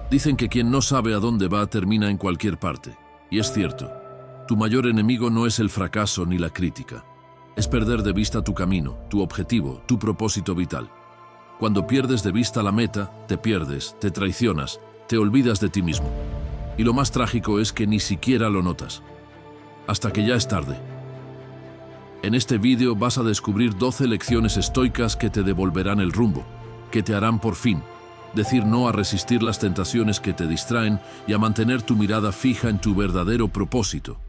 Dicen que quien no sabe a dónde va termina en cualquier parte. Y es cierto. Tu mayor enemigo no es el fracaso ni la crítica. Es perder de vista tu camino, tu objetivo, tu propósito vital. Cuando pierdes de vista la meta, te pierdes, te traicionas, te olvidas de ti mismo. Y lo más trágico es que ni siquiera lo notas. Hasta que ya es tarde. En este vídeo vas a descubrir 12 lecciones estoicas que te devolverán el rumbo, que te harán por fin decir no a resistir las tentaciones que te distraen y a mantener tu mirada fija en tu verdadero propósito.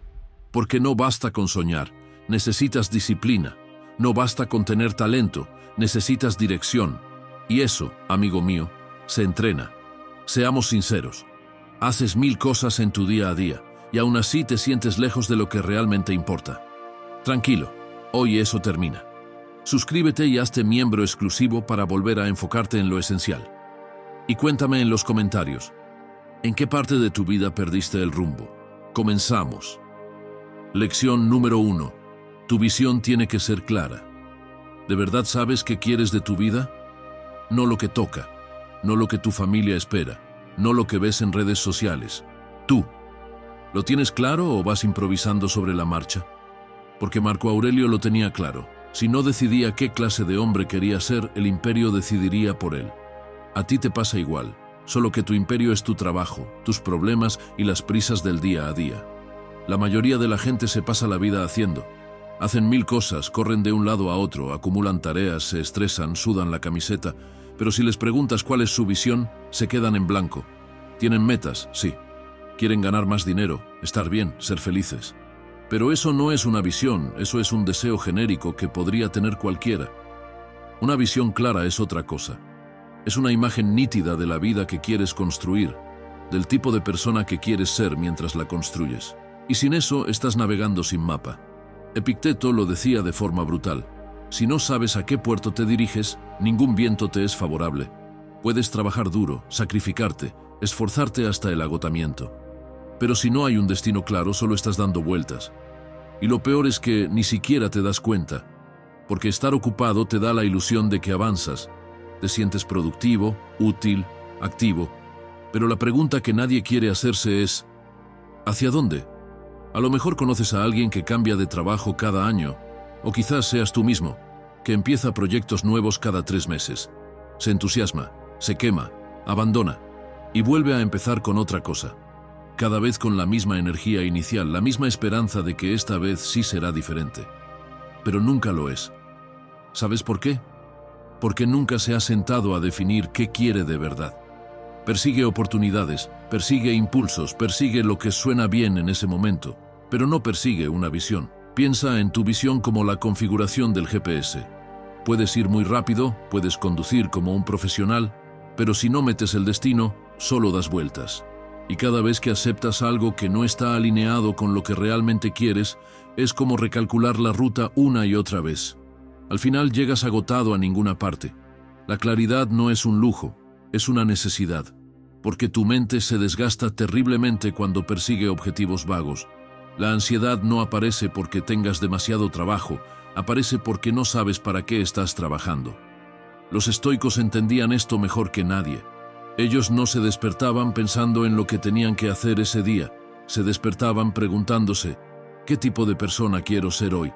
Porque no basta con soñar, necesitas disciplina. No basta con tener talento, necesitas dirección. Y eso, amigo mío, se entrena. Seamos sinceros. Haces 1000 cosas en tu día a día y aún así te sientes lejos de lo que realmente importa. Tranquilo, hoy eso termina. Suscríbete y hazte miembro exclusivo para volver a enfocarte en lo esencial. Y cuéntame en los comentarios, ¿en qué parte de tu vida perdiste el rumbo? Comenzamos. Lección número 1. Tu visión tiene que ser clara. ¿De verdad sabes qué quieres de tu vida? No lo que toca, no lo que tu familia espera, no lo que ves en redes sociales. Tú. ¿Lo tienes claro o vas improvisando sobre la marcha? Porque Marco Aurelio lo tenía claro. Si no decidía qué clase de hombre quería ser, el imperio decidiría por él. A ti te pasa igual, solo que tu imperio es tu trabajo, tus problemas y las prisas del día a día. La mayoría de la gente se pasa la vida haciendo. Hacen 1000 cosas, corren de un lado a otro, acumulan tareas, se estresan, sudan la camiseta, pero si les preguntas cuál es su visión, se quedan en blanco. Tienen metas, sí. Quieren ganar más dinero, estar bien, ser felices. Pero eso no es una visión, eso es un deseo genérico que podría tener cualquiera. Una visión clara es otra cosa. Es una imagen nítida de la vida que quieres construir, del tipo de persona que quieres ser mientras la construyes. Y sin eso estás navegando sin mapa. Epicteto lo decía de forma brutal. Si no sabes a qué puerto te diriges, ningún viento te es favorable. Puedes trabajar duro, sacrificarte, esforzarte hasta el agotamiento. Pero si no hay un destino claro, solo estás dando vueltas. Y lo peor es que ni siquiera te das cuenta, porque estar ocupado te da la ilusión de que avanzas, te sientes productivo, útil, activo. Pero la pregunta que nadie quiere hacerse es, ¿hacia dónde? A lo mejor conoces a alguien que cambia de trabajo cada año, o quizás seas tú mismo, que empieza proyectos nuevos cada 3 meses. Se entusiasma, se quema, abandona, y vuelve a empezar con otra cosa. Cada vez con la misma energía inicial, la misma esperanza de que esta vez sí será diferente. Pero nunca lo es. ¿Sabes por qué? Porque nunca se ha sentado a definir qué quiere de verdad. Persigue oportunidades, persigue impulsos, persigue lo que suena bien en ese momento, pero no persigue una visión. Piensa en tu visión como la configuración del GPS. Puedes ir muy rápido, puedes conducir como un profesional, pero si no metes el destino, solo das vueltas. Y cada vez que aceptas algo que no está alineado con lo que realmente quieres, es como recalcular la ruta una y otra vez. Al final llegas agotado a ninguna parte. La claridad no es un lujo, es una necesidad, porque tu mente se desgasta terriblemente cuando persigue objetivos vagos. La ansiedad no aparece porque tengas demasiado trabajo, aparece porque no sabes para qué estás trabajando. Los estoicos entendían esto mejor que nadie. Ellos no se despertaban pensando en lo que tenían que hacer ese día, se despertaban preguntándose, ¿qué tipo de persona quiero ser hoy?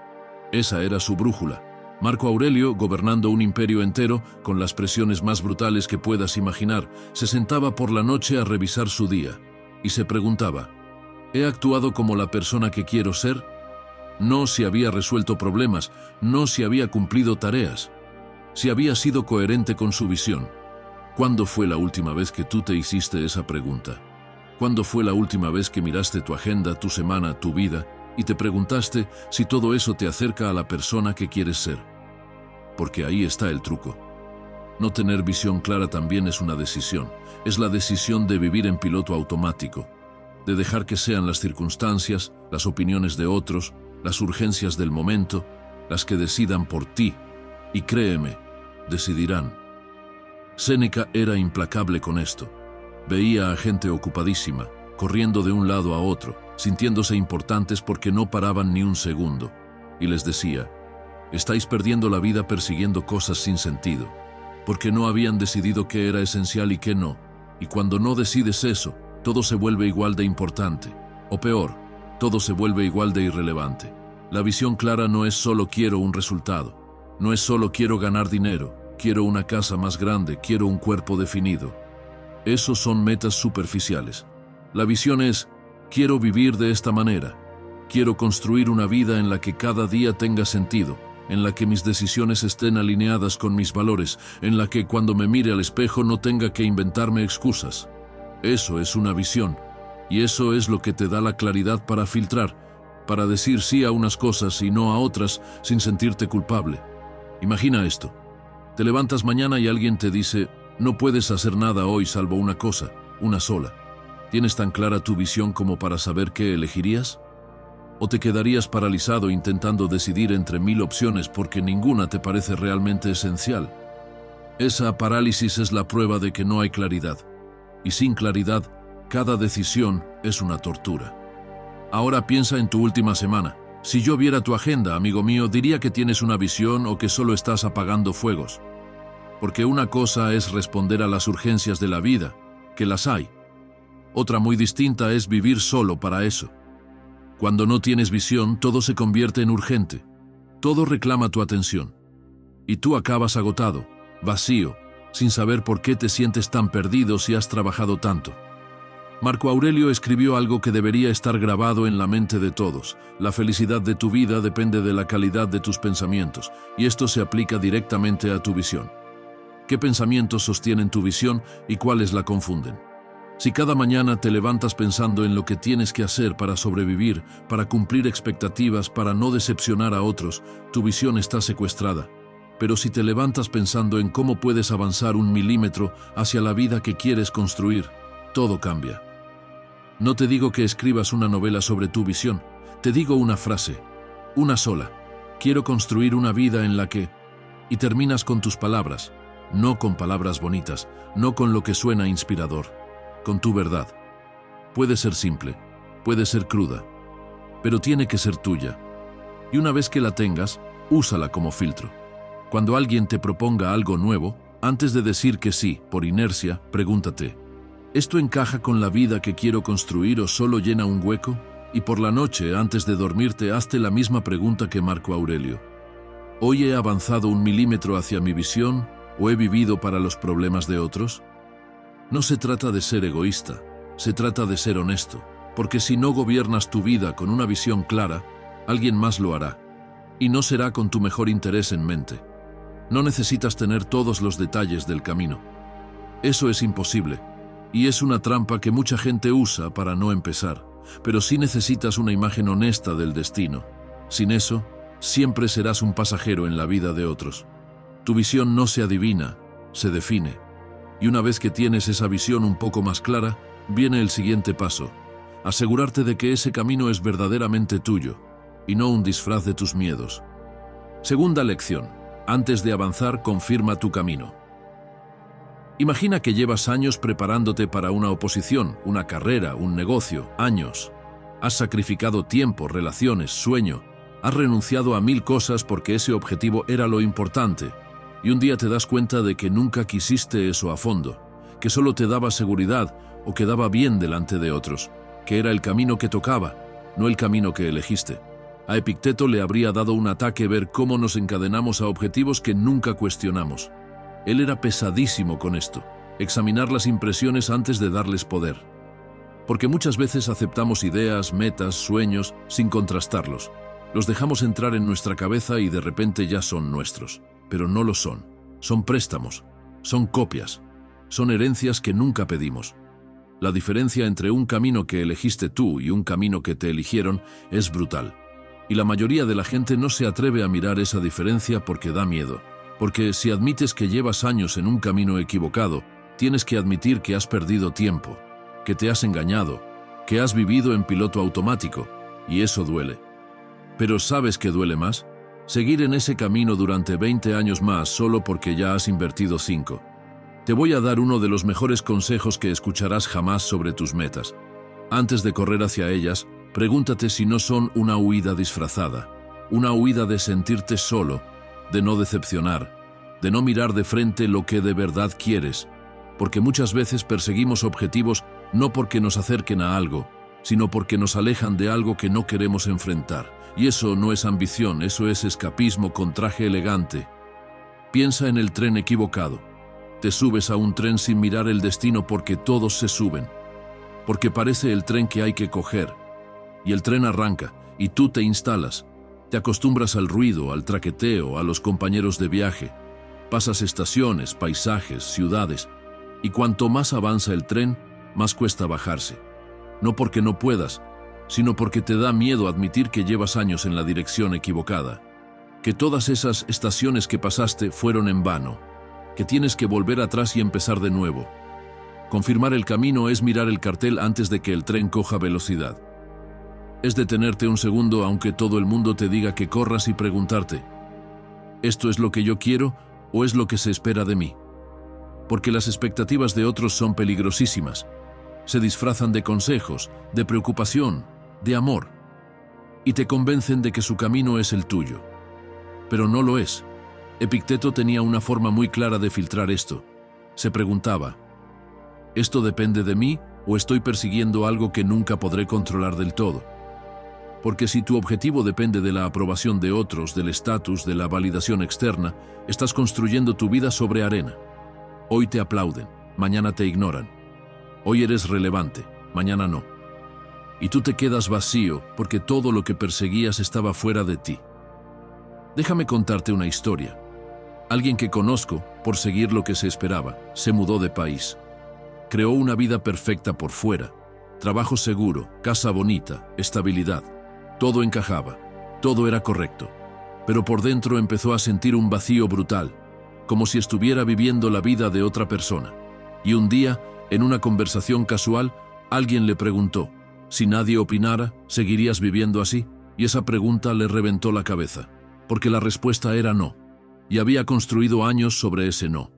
Esa era su brújula. Marco Aurelio, gobernando un imperio entero, con las presiones más brutales que puedas imaginar, se sentaba por la noche a revisar su día, y se preguntaba, ¿he actuado como la persona que quiero ser? No si había resuelto problemas, no si había cumplido tareas, si había sido coherente con su visión. ¿Cuándo fue la última vez que tú te hiciste esa pregunta? ¿Cuándo fue la última vez que miraste tu agenda, tu semana, tu vida, y te preguntaste si todo eso te acerca a la persona que quieres ser? Porque ahí está el truco. No tener visión clara también es una decisión. Es la decisión de vivir en piloto automático, de dejar que sean las circunstancias, las opiniones de otros, las urgencias del momento, las que decidan por ti. Y créeme, decidirán. Séneca era implacable con esto. Veía a gente ocupadísima, corriendo de un lado a otro, sintiéndose importantes porque no paraban ni un segundo. Y les decía, estáis perdiendo la vida persiguiendo cosas sin sentido, porque no habían decidido qué era esencial y qué no, Y cuando no decides eso, todo se vuelve igual de importante. O peor, todo se vuelve igual de irrelevante. La visión clara no es solo quiero un resultado. No es solo quiero ganar dinero, quiero una casa más grande, quiero un cuerpo definido. Esos son metas superficiales. La visión es, quiero vivir de esta manera. Quiero construir una vida en la que cada día tenga sentido, en la que mis decisiones estén alineadas con mis valores, en la que cuando me mire al espejo no tenga que inventarme excusas. Eso es una visión, y eso es lo que te da la claridad para filtrar, para decir sí a unas cosas y no a otras sin sentirte culpable. Imagina esto. Te levantas mañana y alguien te dice, no puedes hacer nada hoy salvo una cosa, una sola. ¿Tienes tan clara tu visión como para saber qué elegirías? ¿O te quedarías paralizado intentando decidir entre 1000 opciones porque ninguna te parece realmente esencial? Esa parálisis es la prueba de que no hay claridad. Y sin claridad, cada decisión es una tortura. Ahora piensa en tu última semana. Si yo viera tu agenda, amigo mío, diría que tienes una visión o que solo estás apagando fuegos. Porque una cosa es responder a las urgencias de la vida, que las hay. Otra muy distinta es vivir solo para eso. Cuando no tienes visión, todo se convierte en urgente. Todo reclama tu atención. Y tú acabas agotado, vacío, sin saber por qué te sientes tan perdido si has trabajado tanto. Marco Aurelio escribió algo que debería estar grabado en la mente de todos. La felicidad de tu vida depende de la calidad de tus pensamientos, y esto se aplica directamente a tu visión. ¿Qué pensamientos sostienen tu visión y cuáles la confunden? Si cada mañana te levantas pensando en lo que tienes que hacer para sobrevivir, para cumplir expectativas, para no decepcionar a otros, tu visión está secuestrada. Pero si te levantas pensando en cómo puedes avanzar 1 milímetro hacia la vida que quieres construir, todo cambia. No te digo que escribas una novela sobre tu visión, te digo una frase, una sola. Quiero construir una vida en la que... Y terminas con tus palabras, no con palabras bonitas, no con lo que suena inspirador. Con tu verdad. Puede ser simple, puede ser cruda, pero tiene que ser tuya. Y una vez que la tengas, úsala como filtro. Cuando alguien te proponga algo nuevo, antes de decir que sí, por inercia, pregúntate, ¿esto encaja con la vida que quiero construir o solo llena un hueco? Y por la noche, antes de dormirte, hazte la misma pregunta que Marco Aurelio. ¿Hoy he avanzado 1 milímetro hacia mi visión o he vivido para los problemas de otros? No se trata de ser egoísta, se trata de ser honesto, porque si no gobiernas tu vida con una visión clara, alguien más lo hará, y no será con tu mejor interés en mente. No necesitas tener todos los detalles del camino. Eso es imposible, y es una trampa que mucha gente usa para no empezar, pero sí necesitas una imagen honesta del destino. Sin eso, siempre serás un pasajero en la vida de otros. Tu visión no se adivina, se define. Y una vez que tienes esa visión un poco más clara, viene el siguiente paso. Asegurarte de que ese camino es verdaderamente tuyo, y no un disfraz de tus miedos. Segunda lección. Antes de avanzar, confirma tu camino. Imagina que llevas años preparándote para una oposición, una carrera, un negocio, años. Has sacrificado tiempo, relaciones, sueño. Has renunciado a 1000 cosas porque ese objetivo era lo importante. Y un día te das cuenta de que nunca quisiste eso a fondo, que solo te daba seguridad o quedaba bien delante de otros, que era el camino que tocaba, no el camino que elegiste. A Epicteto le habría dado un ataque ver cómo nos encadenamos a objetivos que nunca cuestionamos. Él era pesadísimo con esto, examinar las impresiones antes de darles poder. Porque muchas veces aceptamos ideas, metas, sueños, sin contrastarlos. Los dejamos entrar en nuestra cabeza y de repente ya son nuestros. Pero no lo son. Son préstamos, son copias, son herencias que nunca pedimos. La diferencia entre un camino que elegiste tú y un camino que te eligieron es brutal. Y la mayoría de la gente no se atreve a mirar esa diferencia porque da miedo. Porque si admites que llevas años en un camino equivocado, tienes que admitir que has perdido tiempo, que te has engañado, que has vivido en piloto automático, y eso duele. Pero ¿sabes qué duele más? Seguir en ese camino durante 20 años más solo porque ya has invertido 5. Te voy a dar uno de los mejores consejos que escucharás jamás sobre tus metas. Antes de correr hacia ellas, pregúntate si no son una huida disfrazada, una huida de sentirte solo, de no decepcionar, de no mirar de frente lo que de verdad quieres. porque muchas veces perseguimos objetivos no porque nos acerquen a algo, sino porque nos alejan de algo que no queremos enfrentar. Y eso no es ambición, eso es escapismo con traje elegante. Piensa en el tren equivocado. Te subes a un tren sin mirar el destino porque todos se suben. Porque parece el tren que hay que coger. Y el tren arranca, y tú te instalas. Te acostumbras al ruido, al traqueteo, a los compañeros de viaje. Pasas estaciones, paisajes, ciudades. Y cuanto más avanza el tren, más cuesta bajarse. No porque no puedas, sino porque te da miedo admitir que llevas años en la dirección equivocada. Que todas esas estaciones que pasaste fueron en vano. Que tienes que volver atrás y empezar de nuevo. Confirmar el camino es mirar el cartel antes de que el tren coja velocidad. Es detenerte un segundo aunque todo el mundo te diga que corras y preguntarte, ¿esto es lo que yo quiero o es lo que se espera de mí? Porque las expectativas de otros son peligrosísimas. Se disfrazan de consejos, de preocupación, de amor, y te convencen de que su camino es el tuyo. Pero no lo es. Epicteto tenía una forma muy clara de filtrar esto. Se preguntaba, ¿esto depende de mí o estoy persiguiendo algo que nunca podré controlar del todo? Porque si tu objetivo depende de la aprobación de otros, del estatus, de la validación externa, estás construyendo tu vida sobre arena. Hoy te aplauden, mañana te ignoran. Hoy eres relevante, mañana no. Y tú te quedas vacío porque todo lo que perseguías estaba fuera de ti. Déjame contarte una historia. Alguien que conozco, por seguir lo que se esperaba, se mudó de país. Creó una vida perfecta por fuera. Trabajo seguro, casa bonita, estabilidad. Todo encajaba, todo era correcto. Pero por dentro empezó a sentir un vacío brutal, como si estuviera viviendo la vida de otra persona. Y un día, en una conversación casual, alguien le preguntó, si nadie opinara, ¿seguirías viviendo así? Y esa pregunta le reventó la cabeza, porque la respuesta era no, y había construido años sobre ese no.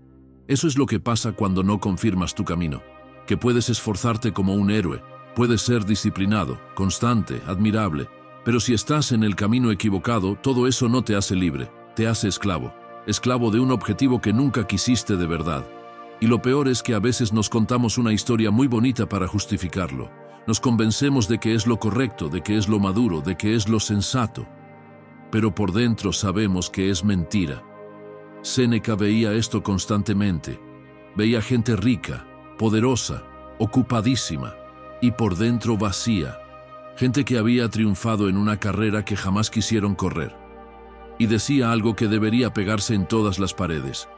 Eso es lo que pasa cuando no confirmas tu camino, que puedes esforzarte como un héroe, puedes ser disciplinado, constante, admirable, pero si estás en el camino equivocado, todo eso no te hace libre, te hace esclavo, esclavo de un objetivo que nunca quisiste de verdad. Y lo peor es que a veces nos contamos una historia muy bonita para justificarlo. Nos convencemos de que es lo correcto, de que es lo maduro, de que es lo sensato. Pero por dentro sabemos que es mentira. Séneca veía esto constantemente. Veía gente rica, poderosa, ocupadísima, y por dentro vacía. Gente que había triunfado en una carrera que jamás quisieron correr. Y decía algo que debería pegarse en todas las paredes.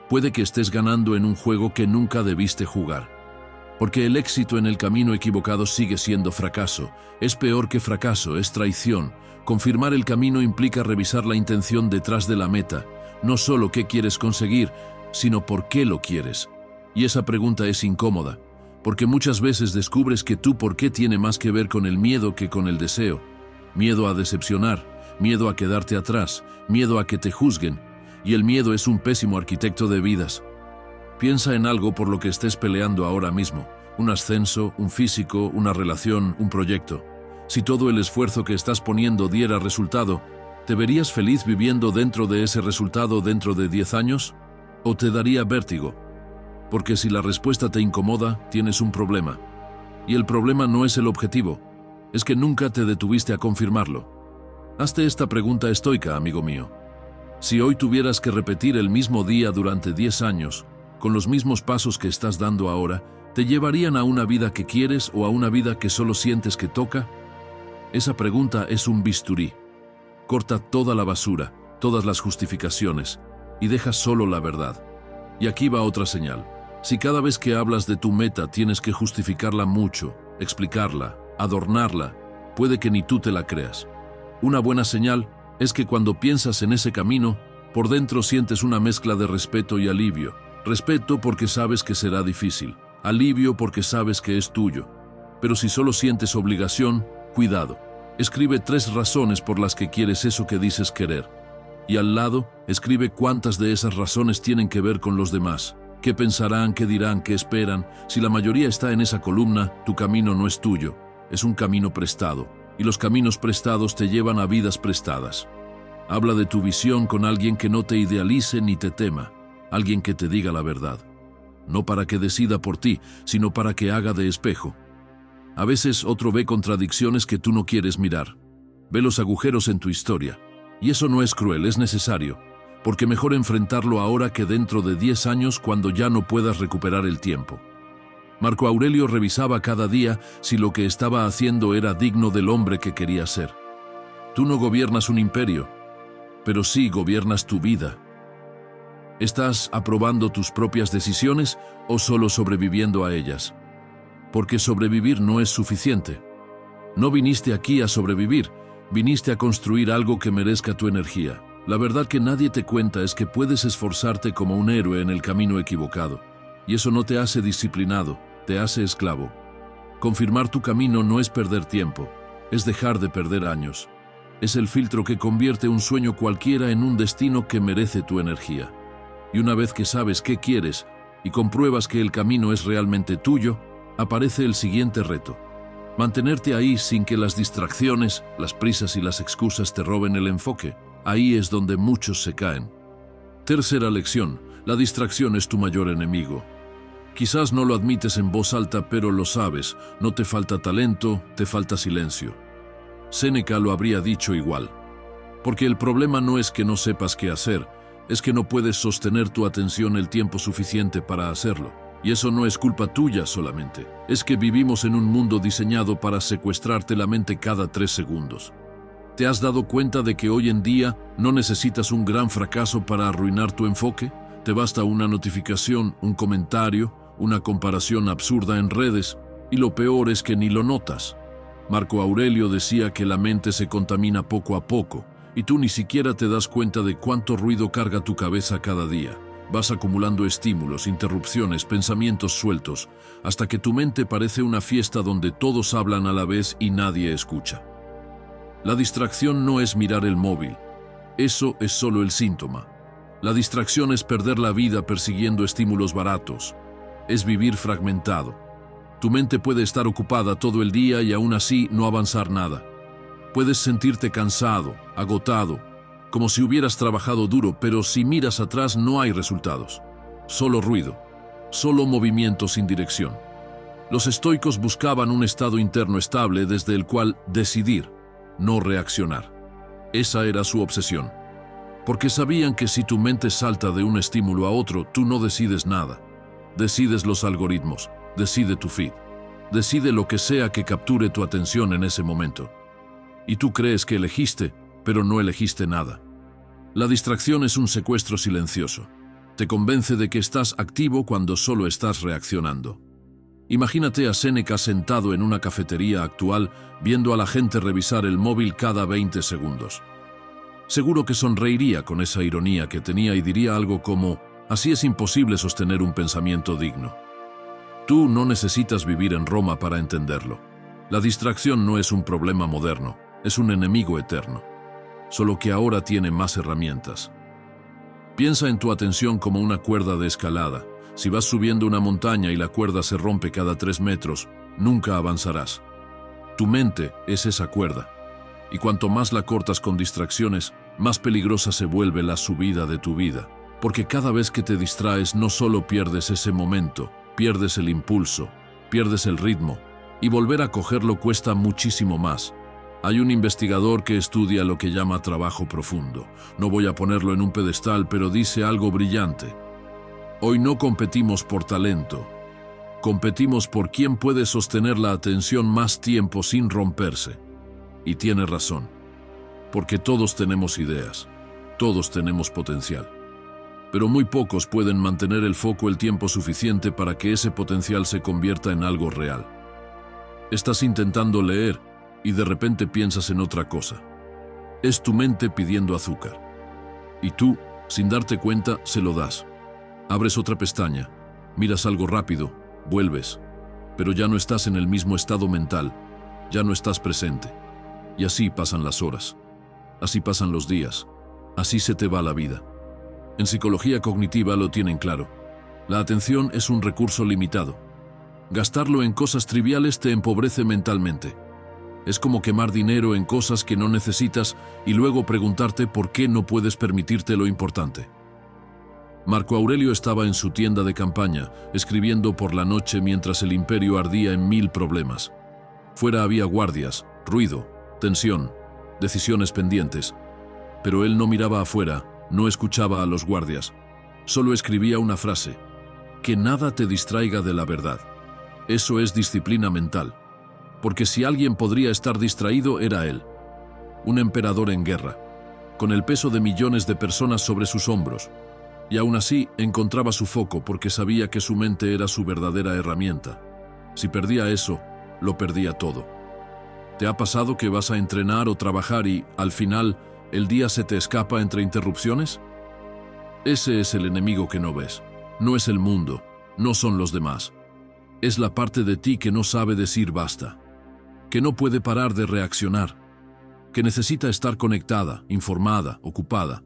Puede que estés ganando en un juego que nunca debiste jugar. Porque el éxito en el camino equivocado sigue siendo fracaso. Es peor que fracaso, es traición. Confirmar el camino implica revisar la intención detrás de la meta. No solo qué quieres conseguir, sino por qué lo quieres. Y esa pregunta es incómoda, porque muchas veces descubres que tu por qué tiene más que ver con el miedo que con el deseo. Miedo a decepcionar, miedo a quedarte atrás, miedo a que te juzguen. Y el miedo es un pésimo arquitecto de vidas. Piensa en algo por lo que estés peleando ahora mismo. Un ascenso, un físico, una relación, un proyecto. Si todo el esfuerzo que estás poniendo diera resultado, ¿te verías feliz viviendo dentro de ese resultado dentro de 10 años? ¿O te daría vértigo? Porque si la respuesta te incomoda, tienes un problema. Y el problema no es el objetivo, es que nunca te detuviste a confirmarlo. Hazte esta pregunta estoica, amigo mío. Si hoy tuvieras que repetir el mismo día durante 10 años, con los mismos pasos que estás dando ahora, ¿te llevarían a una vida que quieres o a una vida que solo sientes que toca? Esa pregunta es un bisturí. Corta toda la basura, todas las justificaciones, y deja solo la verdad. Y aquí va otra señal. Si cada vez que hablas de tu meta tienes que justificarla mucho, explicarla, adornarla, puede que ni tú te la creas. Una buena señal es que cuando piensas en ese camino, por dentro sientes una mezcla de respeto y alivio. Respeto porque sabes que será difícil, alivio porque sabes que es tuyo. Pero si solo sientes obligación, cuidado. Escribe 3 razones por las que quieres eso que dices querer. Y al lado, escribe cuántas de esas razones tienen que ver con los demás. ¿Qué pensarán, qué dirán, qué esperan? Si la mayoría está en esa columna, tu camino no es tuyo, es un camino prestado. Y los caminos prestados te llevan a vidas prestadas. Habla de tu visión con alguien que no te idealice ni te tema, alguien que te diga la verdad. no para que decida por ti, sino para que haga de espejo. A veces otro ve contradicciones que tú no quieres mirar. Ve los agujeros en tu historia. Y eso no es cruel, es necesario, porque mejor enfrentarlo ahora que dentro de 10 años cuando ya no puedas recuperar el tiempo. Marco Aurelio revisaba cada día si lo que estaba haciendo era digno del hombre que quería ser. Tú no gobiernas un imperio, pero sí gobiernas tu vida. ¿Estás aprobando tus propias decisiones o solo sobreviviendo a ellas? Porque sobrevivir no es suficiente. No viniste aquí a sobrevivir, viniste a construir algo que merezca tu energía. La verdad que nadie te cuenta es que puedes esforzarte como un héroe en el camino equivocado. Y eso no te hace disciplinado, te hace esclavo. Confirmar tu camino no es perder tiempo, es dejar de perder años. Es el filtro que convierte un sueño cualquiera en un destino que merece tu energía. Y una vez que sabes qué quieres y compruebas que el camino es realmente tuyo, aparece el siguiente reto. Mantenerte ahí sin que las distracciones, las prisas y las excusas te roben el enfoque. Ahí es donde muchos se caen. Tercera lección: la distracción es tu mayor enemigo. Quizás no lo admites en voz alta, pero lo sabes. No te falta talento, te falta silencio. Séneca lo habría dicho igual. Porque el problema no es que no sepas qué hacer, es que no puedes sostener tu atención el tiempo suficiente para hacerlo. Y eso no es culpa tuya solamente. Es que vivimos en un mundo diseñado para secuestrarte la mente cada 3 segundos. ¿Te has dado cuenta de que hoy en día no necesitas un gran fracaso para arruinar tu enfoque? Te basta una notificación, un comentario, una comparación absurda en redes, y lo peor es que ni lo notas. Marco Aurelio decía que la mente se contamina poco a poco, y tú ni siquiera te das cuenta de cuánto ruido carga tu cabeza cada día. Vas acumulando estímulos, interrupciones, pensamientos sueltos, hasta que tu mente parece una fiesta donde todos hablan a la vez y nadie escucha. La distracción no es mirar el móvil. Eso es solo el síntoma. La distracción es perder la vida persiguiendo estímulos baratos. Es vivir fragmentado. Tu mente puede estar ocupada todo el día y aún así no avanzar nada. Puedes sentirte cansado, agotado, como si hubieras trabajado duro, pero si miras atrás no hay resultados. Solo ruido, solo movimiento sin dirección. Los estoicos buscaban un estado interno estable desde el cual decidir, no reaccionar. Esa era su obsesión. Porque sabían que si tu mente salta de un estímulo a otro, tú no decides nada. Decides los algoritmos, decide tu feed, decide lo que sea que capture tu atención en ese momento. Y tú crees que elegiste, pero no elegiste nada. La distracción es un secuestro silencioso. Te convence de que estás activo cuando solo estás reaccionando. Imagínate a Séneca sentado en una cafetería actual viendo a la gente revisar el móvil cada 20 segundos. Seguro que sonreiría con esa ironía que tenía y diría algo como: así es imposible sostener un pensamiento digno. Tú no necesitas vivir en Roma para entenderlo. La distracción no es un problema moderno, es un enemigo eterno. Solo que ahora tiene más herramientas. Piensa en tu atención como una cuerda de escalada. Si vas subiendo una montaña y la cuerda se rompe cada 3 metros, nunca avanzarás. Tu mente es esa cuerda. Y cuanto más la cortas con distracciones, más peligrosa se vuelve la subida de tu vida. Porque cada vez que te distraes no solo pierdes ese momento, pierdes el impulso, pierdes el ritmo, y volver a cogerlo cuesta muchísimo más. Hay un investigador que estudia lo que llama trabajo profundo. No voy a ponerlo en un pedestal, pero dice algo brillante. Hoy no competimos por talento, competimos por quién puede sostener la atención más tiempo sin romperse. Y tiene razón, porque todos tenemos ideas, todos tenemos potencial. Pero muy pocos pueden mantener el foco el tiempo suficiente para que ese potencial se convierta en algo real. Estás intentando leer y de repente piensas en otra cosa. Es tu mente pidiendo azúcar. Y tú, sin darte cuenta, se lo das. Abres otra pestaña, miras algo rápido, vuelves, pero ya no estás en el mismo estado mental, ya no estás presente. Y así pasan las horas, así pasan los días, así se te va la vida. En psicología cognitiva lo tienen claro. La atención es un recurso limitado. Gastarlo en cosas triviales te empobrece mentalmente. Es como quemar dinero en cosas que no necesitas y luego preguntarte por qué no puedes permitirte lo importante. Marco Aurelio estaba en su tienda de campaña, escribiendo por la noche mientras el imperio ardía en 1000 problemas. Fuera había guardias, ruido, tensión, decisiones pendientes. Pero él no miraba afuera, no escuchaba a los guardias. Solo escribía una frase: que nada te distraiga de la verdad. Eso es disciplina mental. Porque si alguien podría estar distraído, era él. Un emperador en guerra, con el peso de millones de personas sobre sus hombros. Y aún así encontraba su foco porque sabía que su mente era su verdadera herramienta. Si perdía eso, lo perdía todo. ¿Te ha pasado que vas a entrenar o trabajar y, al final, el día se te escapa entre interrupciones? Ese es el enemigo que no ves. No es el mundo, no son los demás. Es la parte de ti que no sabe decir basta, que no puede parar de reaccionar, que necesita estar conectada, informada, ocupada.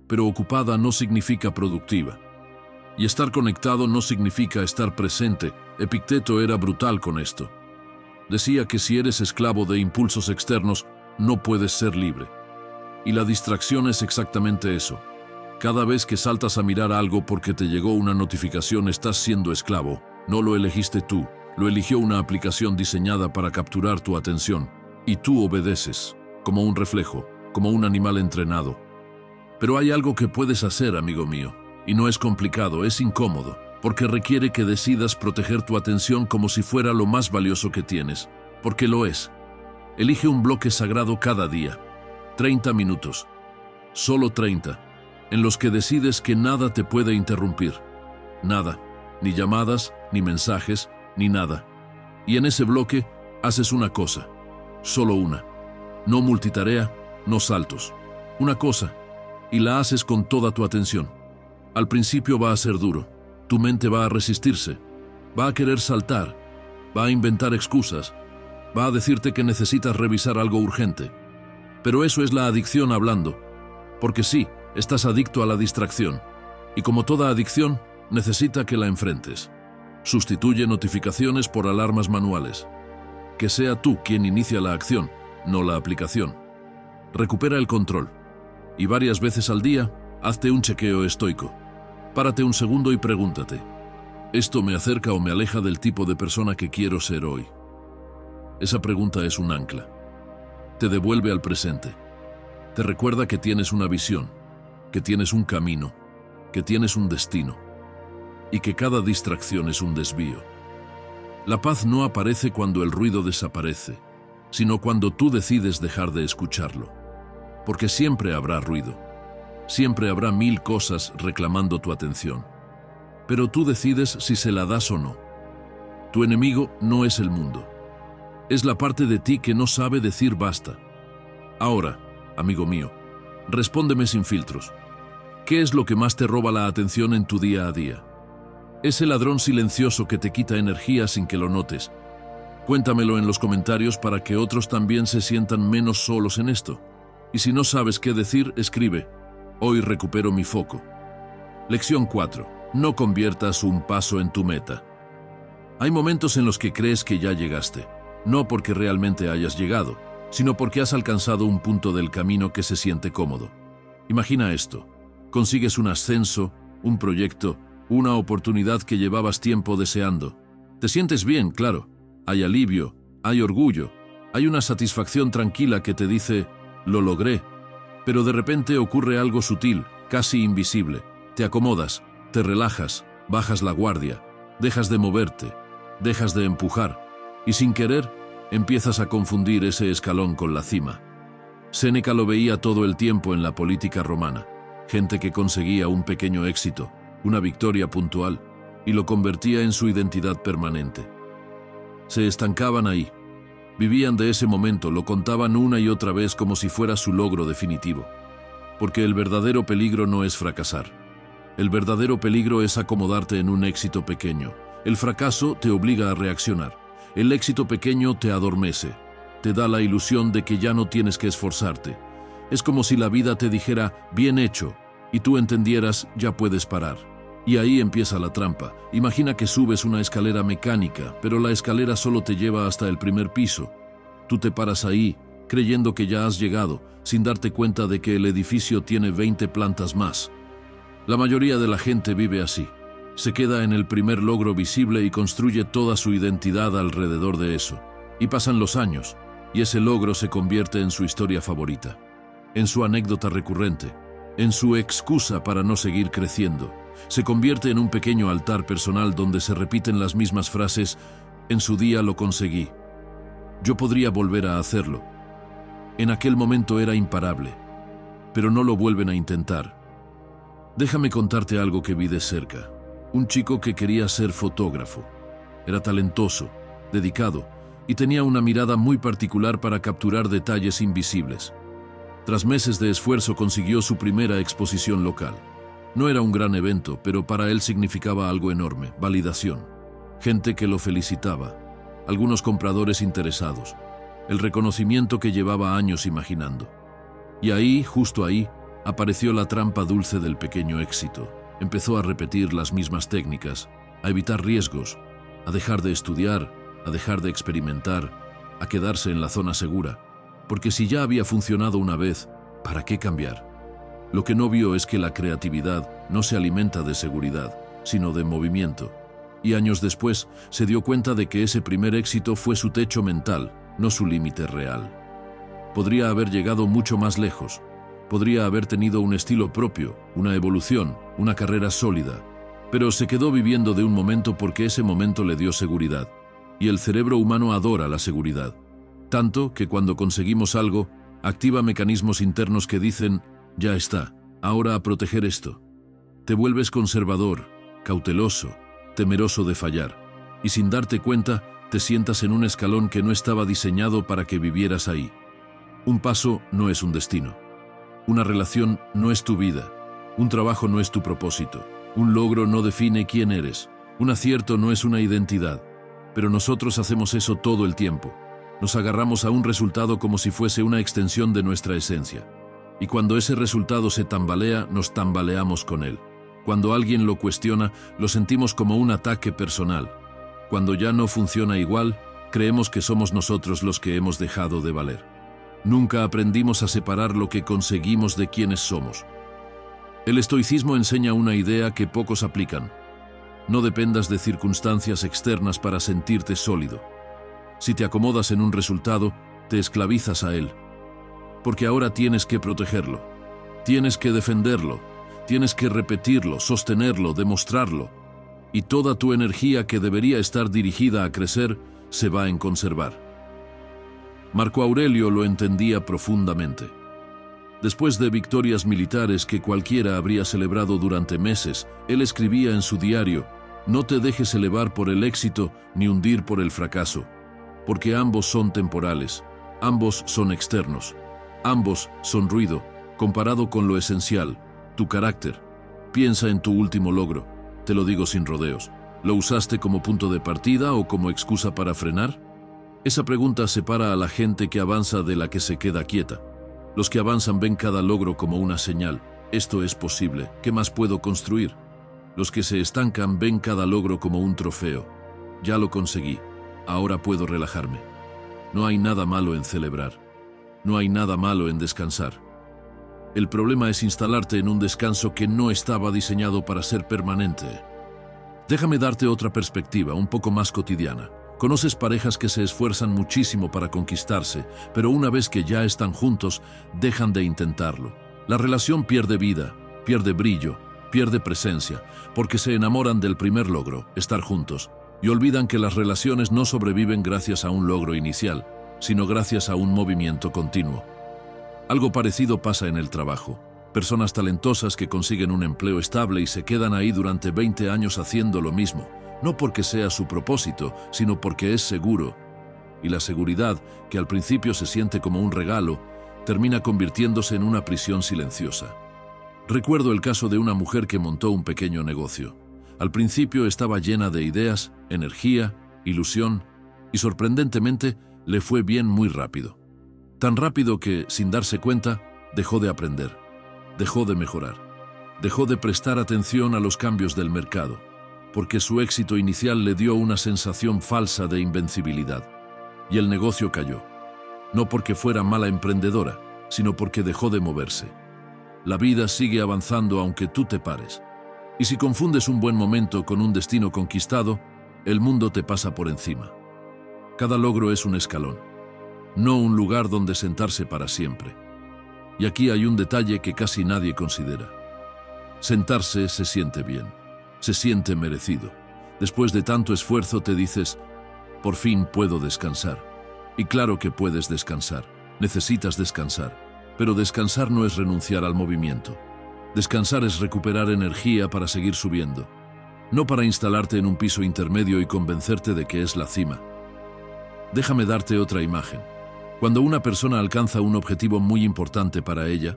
Pero ocupada no significa productiva. Y estar conectado no significa estar presente. Epicteto era brutal con esto. Decía que si eres esclavo de impulsos externos, no puedes ser libre. Y la distracción es exactamente eso. Cada vez que saltas a mirar algo porque te llegó una notificación, estás siendo esclavo. No lo elegiste tú, lo eligió una aplicación diseñada para capturar tu atención. Y tú obedeces, como un reflejo, como un animal entrenado. Pero hay algo que puedes hacer, amigo mío, y no es complicado, es incómodo, porque requiere que decidas proteger tu atención como si fuera lo más valioso que tienes, porque lo es. Elige un bloque sagrado cada día, 30 minutos, solo 30, en los que decides que nada te puede interrumpir, nada, ni llamadas, ni mensajes, ni nada. Y en ese bloque haces una cosa, solo una, no multitarea, no saltos, una cosa, y la haces con toda tu atención. Al principio va a ser duro, tu mente va a resistirse, va a querer saltar, va a inventar excusas, va a decirte que necesitas revisar algo urgente. Pero eso es la adicción hablando, porque sí, estás adicto a la distracción, y como toda adicción, necesita que la enfrentes. Sustituye notificaciones por alarmas manuales. Que sea tú quien inicia la acción, no la aplicación. Recupera el control. Y varias veces al día, hazte un chequeo estoico. Párate un segundo y pregúntate: ¿esto me acerca o me aleja del tipo de persona que quiero ser hoy? Esa pregunta es un ancla. Te devuelve al presente. Te recuerda que tienes una visión, que tienes un camino, que tienes un destino, y que cada distracción es un desvío. La paz no aparece cuando el ruido desaparece, sino cuando tú decides dejar de escucharlo. Porque siempre habrá ruido, siempre habrá 1000 cosas reclamando tu atención. Pero tú decides si se la das o no. Tu enemigo no es el mundo. Es la parte de ti que no sabe decir basta. Ahora, amigo mío, respóndeme sin filtros. ¿Qué es lo que más te roba la atención en tu día a día? Ese ladrón silencioso que te quita energía sin que lo notes. Cuéntamelo en los comentarios para que otros también se sientan menos solos en esto. Y si no sabes qué decir, escribe: hoy recupero mi foco. Lección 4. No conviertas un paso en tu meta. Hay momentos en los que crees que ya llegaste, no porque realmente hayas llegado, sino porque has alcanzado un punto del camino que se siente cómodo. Imagina esto: consigues un ascenso, un proyecto, una oportunidad que llevabas tiempo deseando. Te sientes bien, claro. Hay alivio, hay orgullo, hay una satisfacción tranquila que te dice: lo logré. Pero de repente ocurre algo sutil, casi invisible. Te acomodas, te relajas, bajas la guardia, dejas de moverte, dejas de empujar, y sin querer, empiezas a confundir ese escalón con la cima. Séneca lo veía todo el tiempo en la política romana. Gente que conseguía un pequeño éxito, una victoria puntual, y lo convertía en su identidad permanente. Se estancaban ahí. Vivían de ese momento, lo contaban una y otra vez como si fuera su logro definitivo. Porque el verdadero peligro no es fracasar. El verdadero peligro es acomodarte en un éxito pequeño. El fracaso te obliga a reaccionar. El éxito pequeño te adormece. Te da la ilusión de que ya no tienes que esforzarte. Es como si la vida te dijera: bien hecho, y tú entendieras: ya puedes parar. Y ahí empieza la trampa. Imagina que subes una escalera mecánica, pero la escalera solo te lleva hasta el primer piso. Tú te paras ahí, creyendo que ya has llegado, sin darte cuenta de que el edificio tiene 20 plantas más. La mayoría de la gente vive así. Se queda en el primer logro visible y construye toda su identidad alrededor de eso. Y pasan los años, y ese logro se convierte en su historia favorita, en su anécdota recurrente, en su excusa para no seguir creciendo. Se convierte en un pequeño altar personal donde se repiten las mismas frases: en su día lo conseguí. Yo podría volver a hacerlo. En aquel momento era imparable, pero no lo vuelven a intentar. Déjame contarte algo que vi de cerca. Un chico que quería ser fotógrafo. Era talentoso, dedicado, y tenía una mirada muy particular para capturar detalles invisibles. Tras meses de esfuerzo consiguió su primera exposición local. No era un gran evento, pero para él significaba algo enorme: validación, gente que lo felicitaba, algunos compradores interesados, el reconocimiento que llevaba años imaginando. Y ahí, justo ahí, apareció la trampa dulce del pequeño éxito. Empezó a repetir las mismas técnicas, a evitar riesgos, a dejar de estudiar, a dejar de experimentar, a quedarse en la zona segura. Porque si ya había funcionado una vez, ¿para qué cambiar? Lo que no vio es que la creatividad no se alimenta de seguridad, sino de movimiento. Y años después se dio cuenta de que ese primer éxito fue su techo mental, no su límite real. Podría haber llegado mucho más lejos. Podría haber tenido un estilo propio, una evolución, una carrera sólida. Pero se quedó viviendo de un momento porque ese momento le dio seguridad. Y el cerebro humano adora la seguridad. Tanto que cuando conseguimos algo, activa mecanismos internos que dicen: ya está, ahora a proteger esto. Te vuelves conservador, cauteloso, temeroso de fallar. Y sin darte cuenta, te sientas en un escalón que no estaba diseñado para que vivieras ahí. Un paso no es un destino. Una relación no es tu vida. Un trabajo no es tu propósito. Un logro no define quién eres. Un acierto no es una identidad. Pero nosotros hacemos eso todo el tiempo. Nos agarramos a un resultado como si fuese una extensión de nuestra esencia. Y cuando ese resultado se tambalea, nos tambaleamos con él. Cuando alguien lo cuestiona, lo sentimos como un ataque personal. Cuando ya no funciona igual, creemos que somos nosotros los que hemos dejado de valer. Nunca aprendimos a separar lo que conseguimos de quiénes somos. El estoicismo enseña una idea que pocos aplican. No dependas de circunstancias externas para sentirte sólido. Si te acomodas en un resultado, te esclavizas a él. Porque ahora tienes que protegerlo. Tienes que defenderlo. Tienes que repetirlo, sostenerlo, demostrarlo. Y toda tu energía que debería estar dirigida a crecer, se va en conservar. Marco Aurelio lo entendía profundamente. Después de victorias militares que cualquiera habría celebrado durante meses, él escribía en su diario: no te dejes elevar por el éxito ni hundir por el fracaso, porque ambos son temporales, ambos son externos, ambos son ruido, comparado con lo esencial, tu carácter. Piensa en tu último logro, te lo digo sin rodeos. ¿Lo usaste como punto de partida o como excusa para frenar? Esa pregunta separa a la gente que avanza de la que se queda quieta. Los que avanzan ven cada logro como una señal. Esto es posible. ¿Qué más puedo construir? Los que se estancan ven cada logro como un trofeo. Ya lo conseguí. Ahora puedo relajarme. No hay nada malo en celebrar. No hay nada malo en descansar. El problema es instalarte en un descanso que no estaba diseñado para ser permanente. Déjame darte otra perspectiva, un poco más cotidiana. Conoces parejas que se esfuerzan muchísimo para conquistarse, pero una vez que ya están juntos, dejan de intentarlo. La relación pierde vida, pierde brillo, pierde presencia, porque se enamoran del primer logro, estar juntos, y olvidan que las relaciones no sobreviven gracias a un logro inicial, sino gracias a un movimiento continuo. Algo parecido pasa en el trabajo. Personas talentosas que consiguen un empleo estable y se quedan ahí durante 20 años haciendo lo mismo. No porque sea su propósito, sino porque es seguro. Y la seguridad, que al principio se siente como un regalo, termina convirtiéndose en una prisión silenciosa. Recuerdo el caso de una mujer que montó un pequeño negocio. Al principio estaba llena de ideas, energía, ilusión, y sorprendentemente le fue bien muy rápido. Tan rápido que, sin darse cuenta, dejó de aprender, dejó de mejorar, dejó de prestar atención a los cambios del mercado, porque su éxito inicial le dio una sensación falsa de invencibilidad. Y el negocio cayó. No porque fuera mala emprendedora, sino porque dejó de moverse. La vida sigue avanzando aunque tú te pares. Y si confundes un buen momento con un destino conquistado, el mundo te pasa por encima. Cada logro es un escalón, no un lugar donde sentarse para siempre. Y aquí hay un detalle que casi nadie considera. Sentarse se siente bien, se siente merecido. Después de tanto esfuerzo te dices, por fin puedo descansar. Y claro que puedes descansar, necesitas descansar, pero descansar no es renunciar al movimiento. Descansar es recuperar energía para seguir subiendo, no para instalarte en un piso intermedio y convencerte de que es la cima. Déjame darte otra imagen. Cuando una persona alcanza un objetivo muy importante para ella,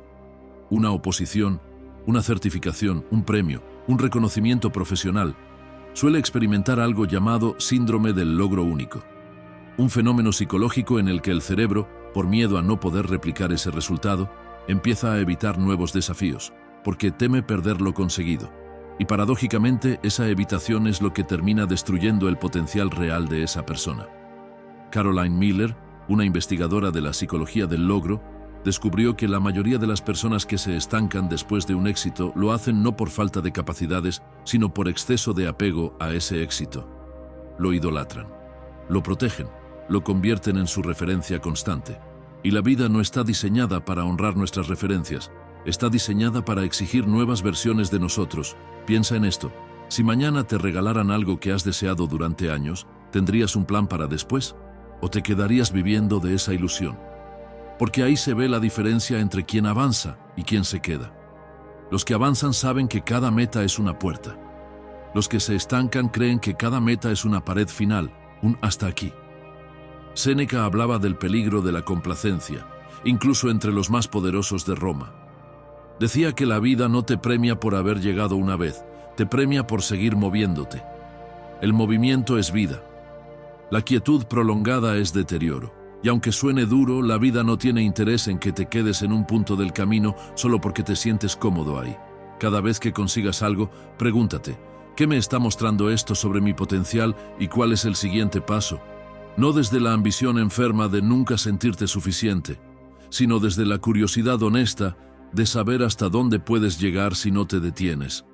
una oposición, una certificación, un premio, un reconocimiento profesional, suele experimentar algo llamado síndrome del logro único. Un fenómeno psicológico en el que el cerebro, por miedo a no poder replicar ese resultado, empieza a evitar nuevos desafíos, porque teme perder lo conseguido. Y paradójicamente, esa evitación es lo que termina destruyendo el potencial real de esa persona. Caroline Miller, una investigadora de la psicología del logro, descubrió que la mayoría de las personas que se estancan después de un éxito lo hacen no por falta de capacidades, sino por exceso de apego a ese éxito. Lo idolatran, lo protegen, lo convierten en su referencia constante. Y la vida no está diseñada para honrar nuestras referencias, está diseñada para exigir nuevas versiones de nosotros. Piensa en esto, si mañana te regalaran algo que has deseado durante años, ¿tendrías un plan para después? ¿O te quedarías viviendo de esa ilusión? Porque ahí se ve la diferencia entre quien avanza y quien se queda. Los que avanzan saben que cada meta es una puerta. Los que se estancan creen que cada meta es una pared final, un hasta aquí. Séneca hablaba del peligro de la complacencia, incluso entre los más poderosos de Roma. Decía que la vida no te premia por haber llegado una vez, te premia por seguir moviéndote. El movimiento es vida. La quietud prolongada es deterioro, y aunque suene duro, la vida no tiene interés en que te quedes en un punto del camino solo porque te sientes cómodo ahí. Cada vez que consigas algo, pregúntate, ¿qué me está mostrando esto sobre mi potencial y cuál es el siguiente paso? No desde la ambición enferma de nunca sentirte suficiente, sino desde la curiosidad honesta de saber hasta dónde puedes llegar si no te detienes.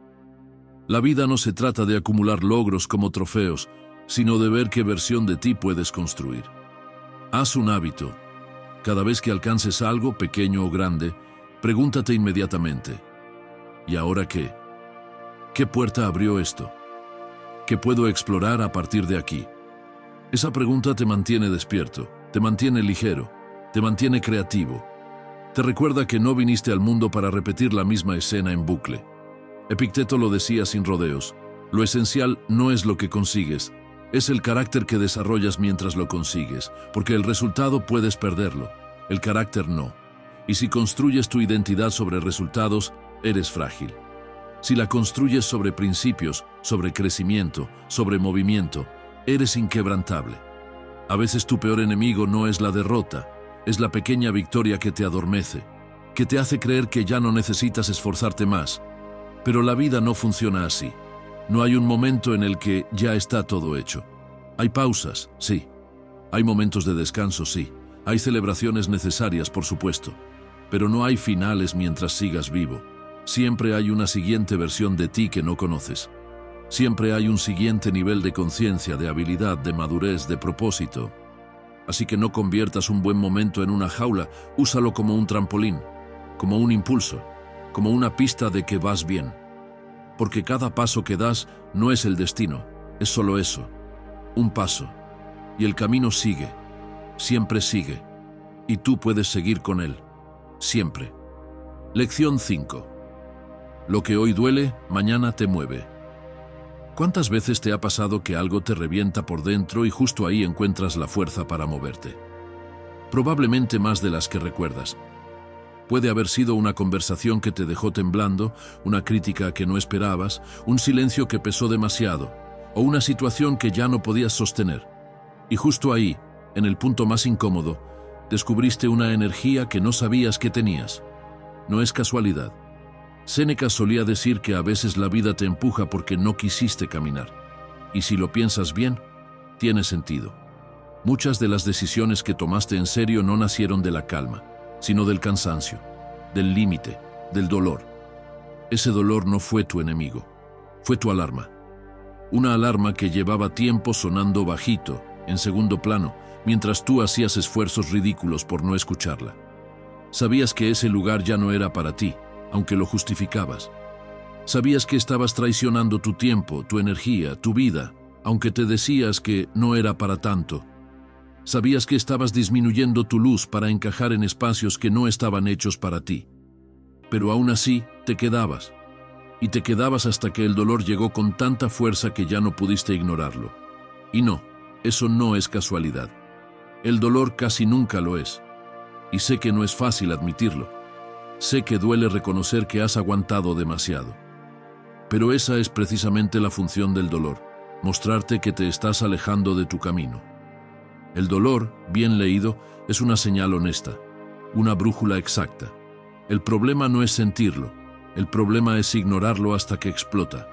La vida no se trata de acumular logros como trofeos, sino de ver qué versión de ti puedes construir. Haz un hábito. Cada vez que alcances algo, pequeño o grande, pregúntate inmediatamente, ¿y ahora qué? ¿Qué puerta abrió esto? ¿Qué puedo explorar a partir de aquí? Esa pregunta te mantiene despierto, te mantiene ligero, te mantiene creativo. Te recuerda que no viniste al mundo para repetir la misma escena en bucle. Epicteto lo decía sin rodeos, lo esencial no es lo que consigues, es el carácter que desarrollas mientras lo consigues, porque el resultado puedes perderlo, el carácter no. Y si construyes tu identidad sobre resultados, eres frágil. Si la construyes sobre principios, sobre crecimiento, sobre movimiento, eres inquebrantable. A veces tu peor enemigo no es la derrota, es la pequeña victoria que te adormece, que te hace creer que ya no necesitas esforzarte más. Pero la vida no funciona así. No hay un momento en el que ya está todo hecho. Hay pausas, sí. Hay momentos de descanso, sí. Hay celebraciones necesarias, por supuesto. Pero no hay finales mientras sigas vivo. Siempre hay una siguiente versión de ti que no conoces. Siempre hay un siguiente nivel de conciencia, de habilidad, de madurez, de propósito. Así que no conviertas un buen momento en una jaula, úsalo como un trampolín, como un impulso, como una pista de que vas bien. Porque cada paso que das no es el destino, es solo eso, un paso. Y el camino sigue, siempre sigue. Y tú puedes seguir con él, siempre. Lección 5. Lo que hoy duele, mañana te mueve. ¿Cuántas veces te ha pasado que algo te revienta por dentro y justo ahí encuentras la fuerza para moverte? Probablemente más de las que recuerdas. Puede haber sido una conversación que te dejó temblando, una crítica que no esperabas, un silencio que pesó demasiado, o una situación que ya no podías sostener. Y justo ahí, en el punto más incómodo, descubriste una energía que no sabías que tenías. No es casualidad. Séneca solía decir que a veces la vida te empuja porque no quisiste caminar. Y si lo piensas bien, tiene sentido. Muchas de las decisiones que tomaste en serio no nacieron de la calma, sino del cansancio, del límite, del dolor. Ese dolor no fue tu enemigo, fue tu alarma. Una alarma que llevaba tiempo sonando bajito, en segundo plano, mientras tú hacías esfuerzos ridículos por no escucharla. Sabías que ese lugar ya no era para ti, aunque lo justificabas. Sabías que estabas traicionando tu tiempo, tu energía, tu vida, aunque te decías que no era para tanto. Sabías que estabas disminuyendo tu luz para encajar en espacios que no estaban hechos para ti. Pero aún así, te quedabas. Y te quedabas hasta que el dolor llegó con tanta fuerza que ya no pudiste ignorarlo. Y no, eso no es casualidad. El dolor casi nunca lo es. Y sé que no es fácil admitirlo. Sé que duele reconocer que has aguantado demasiado. Pero esa es precisamente la función del dolor, mostrarte que te estás alejando de tu camino. El dolor, bien leído, es una señal honesta, una brújula exacta. El problema no es sentirlo, el problema es ignorarlo hasta que explota.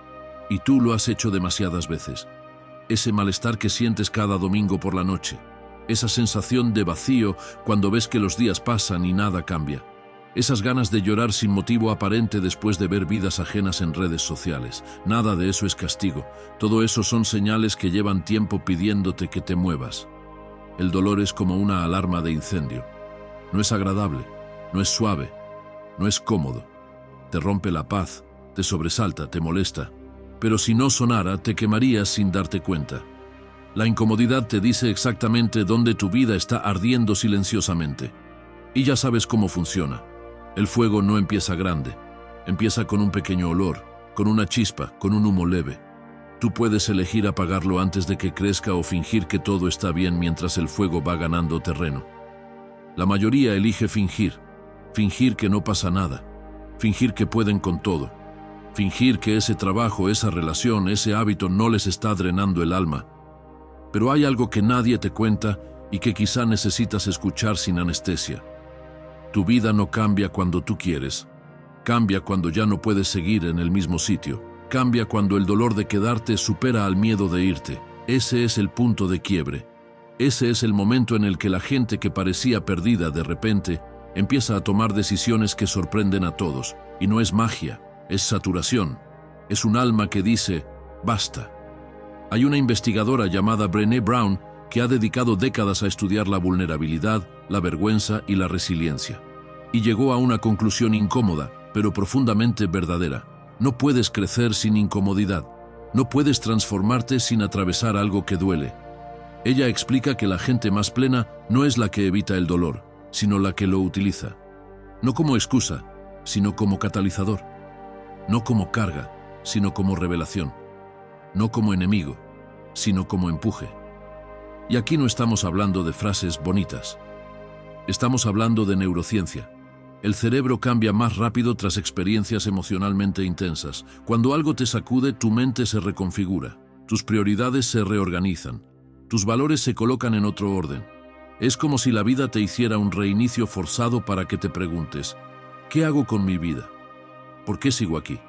Y tú lo has hecho demasiadas veces. Ese malestar que sientes cada domingo por la noche, esa sensación de vacío cuando ves que los días pasan y nada cambia. Esas ganas de llorar sin motivo aparente después de ver vidas ajenas en redes sociales. Nada de eso es castigo. Todo eso son señales que llevan tiempo pidiéndote que te muevas. El dolor es como una alarma de incendio. No es agradable, no es suave, no es cómodo. Te rompe la paz, te sobresalta, te molesta. Pero si no sonara, te quemarías sin darte cuenta. La incomodidad te dice exactamente dónde tu vida está ardiendo silenciosamente. Y ya sabes cómo funciona. El fuego no empieza grande, empieza con un pequeño olor, con una chispa, con un humo leve. Tú puedes elegir apagarlo antes de que crezca o fingir que todo está bien mientras el fuego va ganando terreno. La mayoría elige fingir que no pasa nada, fingir que pueden con todo, fingir que ese trabajo, esa relación, ese hábito no les está drenando el alma. Pero hay algo que nadie te cuenta y que quizá necesitas escuchar sin anestesia. Tu vida no cambia cuando tú quieres. Cambia cuando ya no puedes seguir en el mismo sitio. Cambia cuando el dolor de quedarte supera al miedo de irte. Ese es el punto de quiebre. Ese es el momento en el que la gente que parecía perdida de repente empieza a tomar decisiones que sorprenden a todos. Y no es magia, es saturación. Es un alma que dice, basta. Hay una investigadora llamada Brené Brown que ha dedicado décadas a estudiar la vulnerabilidad, la vergüenza y la resiliencia. Y llegó a una conclusión incómoda, pero profundamente verdadera. No puedes crecer sin incomodidad. No puedes transformarte sin atravesar algo que duele. Ella explica que la gente más plena no es la que evita el dolor, sino la que lo utiliza. No como excusa, sino como catalizador. No como carga, sino como revelación. No como enemigo, sino como empuje. Y aquí no estamos hablando de frases bonitas. Estamos hablando de neurociencia. El cerebro cambia más rápido tras experiencias emocionalmente intensas. Cuando algo te sacude, tu mente se reconfigura. Tus prioridades se reorganizan. Tus valores se colocan en otro orden. Es como si la vida te hiciera un reinicio forzado para que te preguntes, ¿qué hago con mi vida? ¿Por qué sigo aquí?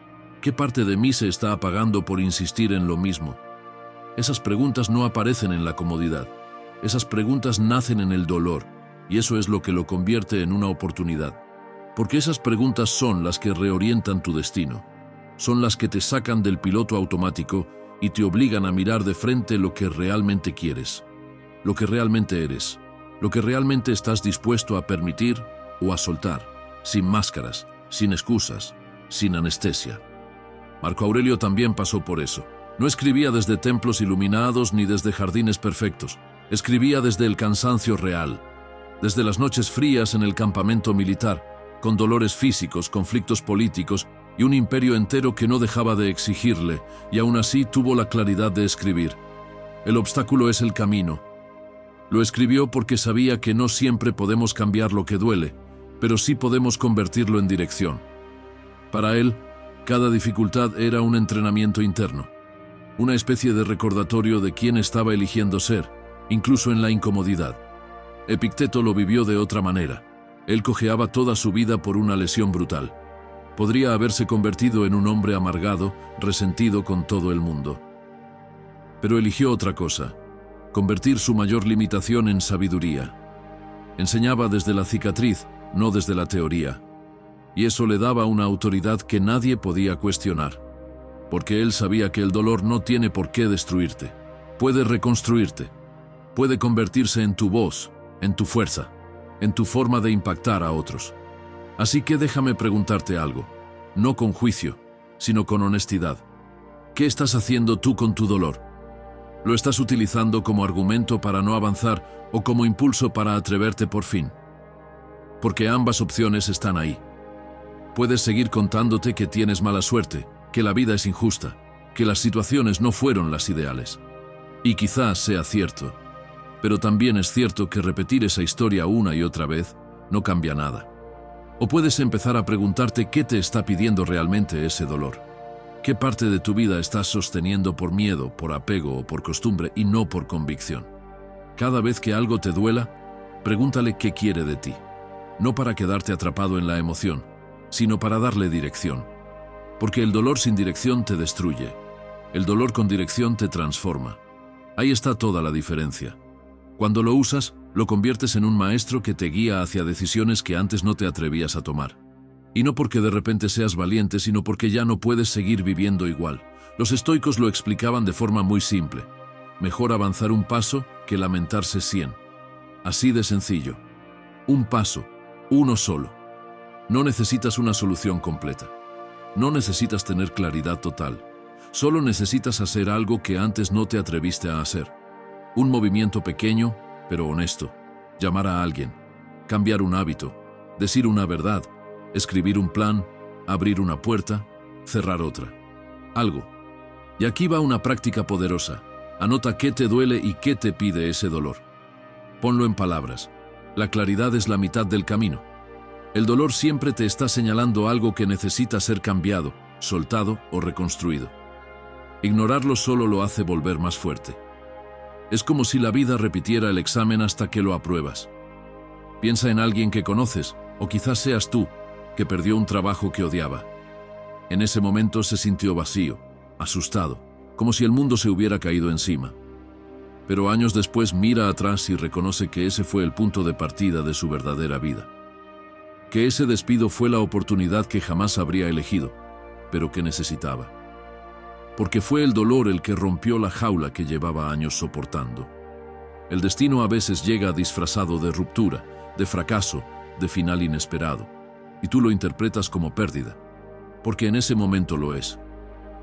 ¿Qué parte de mí se está apagando por insistir en lo mismo? Esas preguntas no aparecen en la comodidad. Esas preguntas nacen en el dolor, y eso es lo que lo convierte en una oportunidad. Porque esas preguntas son las que reorientan tu destino. Son las que te sacan del piloto automático y te obligan a mirar de frente lo que realmente quieres, lo que realmente eres, lo que realmente estás dispuesto a permitir o a soltar, sin máscaras, sin excusas, sin anestesia. Marco Aurelio también pasó por eso. No escribía desde templos iluminados ni desde jardines perfectos. Escribía desde el cansancio real, desde las noches frías en el campamento militar, con dolores físicos, conflictos políticos y un imperio entero que no dejaba de exigirle, y aún así tuvo la claridad de escribir. El obstáculo es el camino. Lo escribió porque sabía que no siempre podemos cambiar lo que duele, pero sí podemos convertirlo en dirección. Para él, cada dificultad era un entrenamiento interno, una especie de recordatorio de quién estaba eligiendo ser, incluso en la incomodidad. Epicteto lo vivió de otra manera. Él cojeaba toda su vida por una lesión brutal. Podría haberse convertido en un hombre amargado, resentido con todo el mundo. Pero eligió otra cosa, convertir su mayor limitación en sabiduría. Enseñaba desde la cicatriz, no desde la teoría. y eso le daba una autoridad que nadie podía cuestionar, porque él sabía que el dolor no tiene por qué destruirte. Puede reconstruirte, puede convertirse en tu voz, en tu fuerza, en tu forma de impactar a otros. Así que déjame preguntarte algo, no con juicio, sino con honestidad. ¿Qué estás haciendo tú con tu dolor? ¿Lo estás utilizando como argumento para no avanzar o como impulso para atreverte por fin? Porque ambas opciones están ahí. Puedes seguir contándote que tienes mala suerte, que la vida es injusta, que las situaciones no fueron las ideales. Y quizás sea cierto, pero también es cierto que repetir esa historia una y otra vez no cambia nada. O puedes empezar a preguntarte qué te está pidiendo realmente ese dolor. ¿Qué parte de tu vida estás sosteniendo por miedo, por apego o por costumbre y no por convicción? Cada vez que algo te duela, pregúntale qué quiere de ti. No para quedarte atrapado en la emoción, sino para darle dirección. Porque el dolor sin dirección te destruye. El dolor con dirección te transforma. Ahí está toda la diferencia. Cuando lo usas, lo conviertes en un maestro que te guía hacia decisiones que antes no te atrevías a tomar. Y no porque de repente seas valiente, sino porque ya no puedes seguir viviendo igual. Los estoicos lo explicaban de forma muy simple. Mejor avanzar un paso que lamentarse 100. Así de sencillo. Un paso, uno solo. No necesitas una solución completa. No necesitas tener claridad total. Solo necesitas hacer algo que antes no te atreviste a hacer. Un movimiento pequeño, pero honesto. Llamar a alguien. Cambiar un hábito. Decir una verdad. Escribir un plan. Abrir una puerta. Cerrar otra. Algo. Y aquí va una práctica poderosa. Anota qué te duele y qué te pide ese dolor. Ponlo en palabras. La claridad es la mitad del camino. El dolor siempre te está señalando algo que necesita ser cambiado, soltado o reconstruido. Ignorarlo solo lo hace volver más fuerte. Es como si la vida repitiera el examen hasta que lo apruebas. Piensa en alguien que conoces, o quizás seas tú, que perdió un trabajo que odiaba. En ese momento se sintió vacío, asustado, como si el mundo se hubiera caído encima. Pero años después mira atrás y reconoce que ese fue el punto de partida de su verdadera vida. Que ese despido fue la oportunidad que jamás habría elegido, pero que necesitaba. Porque fue el dolor el que rompió la jaula que llevaba años soportando. El destino a veces llega disfrazado de ruptura, de fracaso, de final inesperado, y tú lo interpretas como pérdida, porque en ese momento lo es.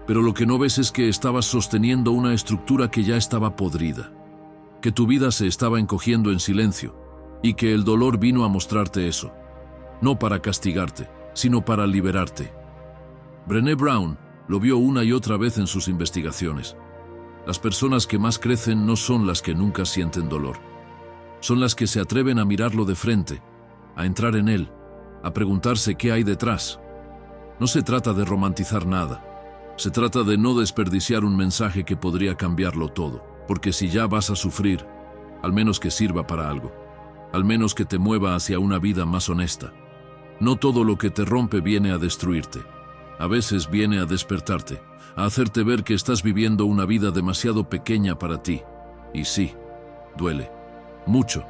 Pero lo que no ves es que estabas sosteniendo una estructura que ya estaba podrida, que tu vida se estaba encogiendo en silencio, y que el dolor vino a mostrarte eso. No para castigarte, sino para liberarte. Brené Brown lo vio una y otra vez en sus investigaciones. Las personas que más crecen no son las que nunca sienten dolor. Son las que se atreven a mirarlo de frente, a entrar en él, a preguntarse qué hay detrás. No se trata de romantizar nada. Se trata de no desperdiciar un mensaje que podría cambiarlo todo, porque si ya vas a sufrir, al menos que sirva para algo, al menos que te mueva hacia una vida más honesta. No todo lo que te rompe viene a destruirte. A veces viene a despertarte, a hacerte ver que estás viviendo una vida demasiado pequeña para ti. Y sí, duele. Mucho.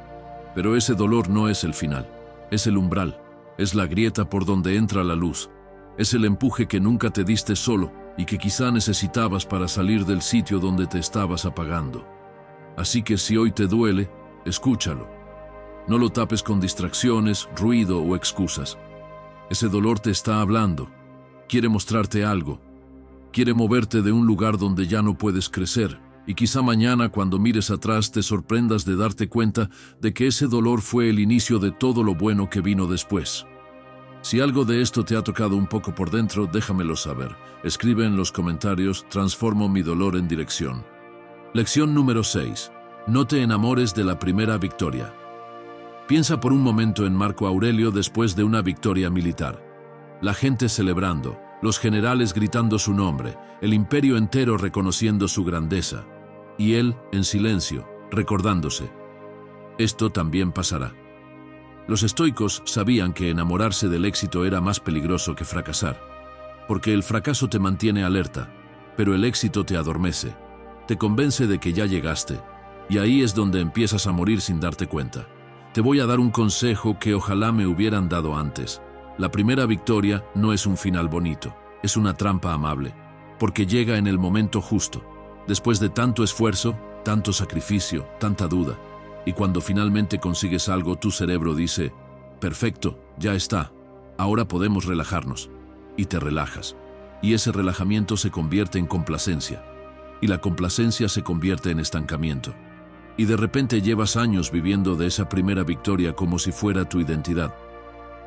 Pero ese dolor no es el final. Es el umbral. Es la grieta por donde entra la luz. Es el empuje que nunca te diste solo y que quizá necesitabas para salir del sitio donde te estabas apagando. Así que si hoy te duele, escúchalo. No lo tapes con distracciones, ruido o excusas. Ese dolor te está hablando. Quiere mostrarte algo. Quiere moverte de un lugar donde ya no puedes crecer. Y quizá mañana, cuando mires atrás, te sorprendas de darte cuenta de que ese dolor fue el inicio de todo lo bueno que vino después. Si algo de esto te ha tocado un poco por dentro, déjamelo saber. Escribe en los comentarios, transformo mi dolor en dirección. Lección número 6. No te enamores de la primera victoria. Piensa por un momento en Marco Aurelio después de una victoria militar. La gente celebrando, los generales gritando su nombre, el imperio entero reconociendo su grandeza. Y él, en silencio, recordándose. Esto también pasará. Los estoicos sabían que enamorarse del éxito era más peligroso que fracasar. Porque el fracaso te mantiene alerta, pero el éxito te adormece, te convence de que ya llegaste, y ahí es donde empiezas a morir sin darte cuenta. Te voy a dar un consejo que ojalá me hubieran dado antes. La primera victoria no es un final bonito, es una trampa amable, porque llega en el momento justo, después de tanto esfuerzo, tanto sacrificio, tanta duda, y cuando finalmente consigues algo, tu cerebro dice, perfecto, ya está, ahora podemos relajarnos, y te relajas, y ese relajamiento se convierte en complacencia, y la complacencia se convierte en estancamiento, y de repente llevas años viviendo de esa primera victoria como si fuera tu identidad.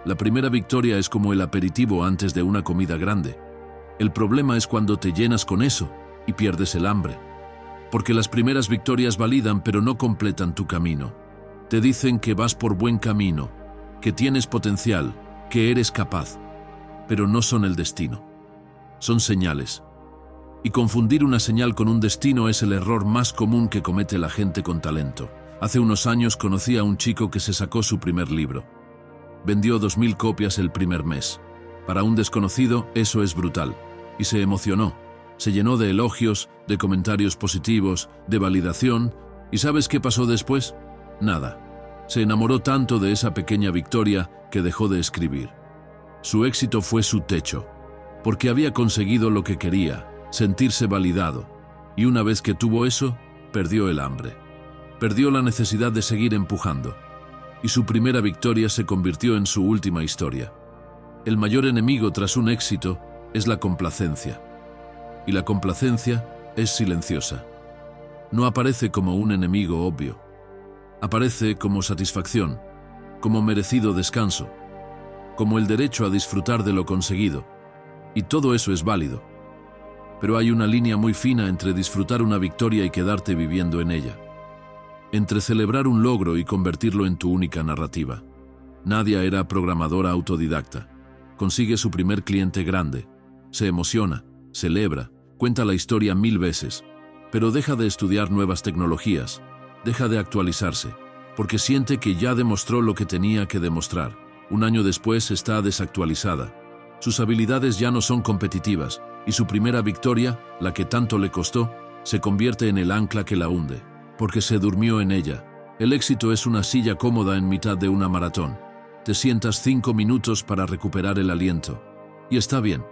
La primera victoria es como el aperitivo antes de una comida grande. El problema es cuando te llenas con eso y pierdes el hambre. Porque las primeras victorias validan pero no completan tu camino. Te dicen que vas por buen camino, que tienes potencial, que eres capaz, pero no son el destino. Son señales. Y confundir una señal con un destino es el error más común que comete la gente con talento. Hace unos años conocí a un chico que se sacó su primer libro. Vendió 2000 copias el primer mes. Para un desconocido, eso es brutal. Y se emocionó. Se llenó de elogios, de comentarios positivos, de validación. ¿Y sabes qué pasó después? Nada. Se enamoró tanto de esa pequeña victoria que dejó de escribir. Su éxito fue su techo, porque había conseguido lo que quería, sentirse validado. Y una vez que tuvo eso, perdió el hambre. Perdió la necesidad de seguir empujando. Y su primera victoria se convirtió en su última historia. El mayor enemigo tras un éxito es la complacencia. Y la complacencia es silenciosa. No aparece como un enemigo obvio. Aparece como satisfacción, como merecido descanso, como el derecho a disfrutar de lo conseguido. Y todo eso es válido. Pero hay una línea muy fina entre disfrutar una victoria y quedarte viviendo en ella. Entre celebrar un logro y convertirlo en tu única narrativa. Nadia era programadora autodidacta. Consigue su primer cliente grande. Se emociona, celebra, cuenta la historia 1000 veces, pero deja de estudiar nuevas tecnologías, deja de actualizarse, porque siente que ya demostró lo que tenía que demostrar. Un año después está desactualizada. Sus habilidades ya no son competitivas, y su primera victoria, la que tanto le costó, se convierte en el ancla que la hunde, porque se durmió en ella. El éxito es una silla cómoda en mitad de una maratón. Te sientas 5 minutos para recuperar el aliento. Y está bien.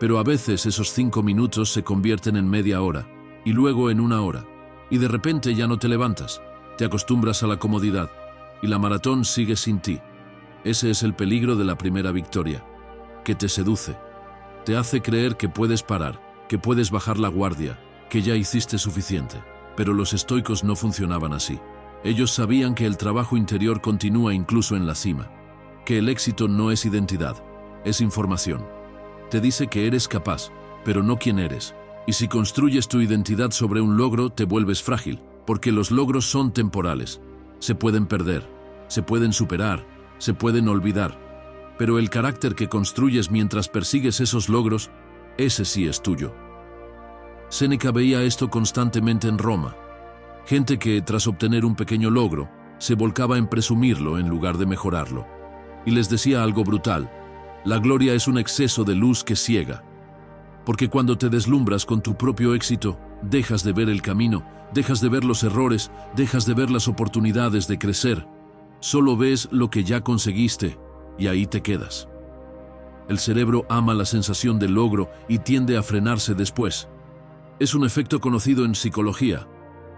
Pero a veces esos 5 minutos se convierten en media hora, y luego en 1 hora. Y de repente ya no te levantas. Te acostumbras a la comodidad, y la maratón sigue sin ti. Ese es el peligro de la primera victoria, que te seduce. Te hace creer que puedes parar, que puedes bajar la guardia, que ya hiciste suficiente. Pero los estoicos no funcionaban así. Ellos sabían que el trabajo interior continúa incluso en la cima, que el éxito no es identidad, es información. Te dice que eres capaz, pero no quién eres. Y si construyes tu identidad sobre un logro, te vuelves frágil, porque los logros son temporales. Se pueden perder, se pueden superar, se pueden olvidar. Pero el carácter que construyes mientras persigues esos logros, ese sí es tuyo. Séneca veía esto constantemente en Roma. Gente que, tras obtener un pequeño logro, se volcaba en presumirlo en lugar de mejorarlo. Y les decía algo brutal: la gloria es un exceso de luz que ciega. Porque cuando te deslumbras con tu propio éxito, dejas de ver el camino, dejas de ver los errores, dejas de ver las oportunidades de crecer. Solo ves lo que ya conseguiste, y ahí te quedas. El cerebro ama la sensación de logro y tiende a frenarse después. Es un efecto conocido en psicología.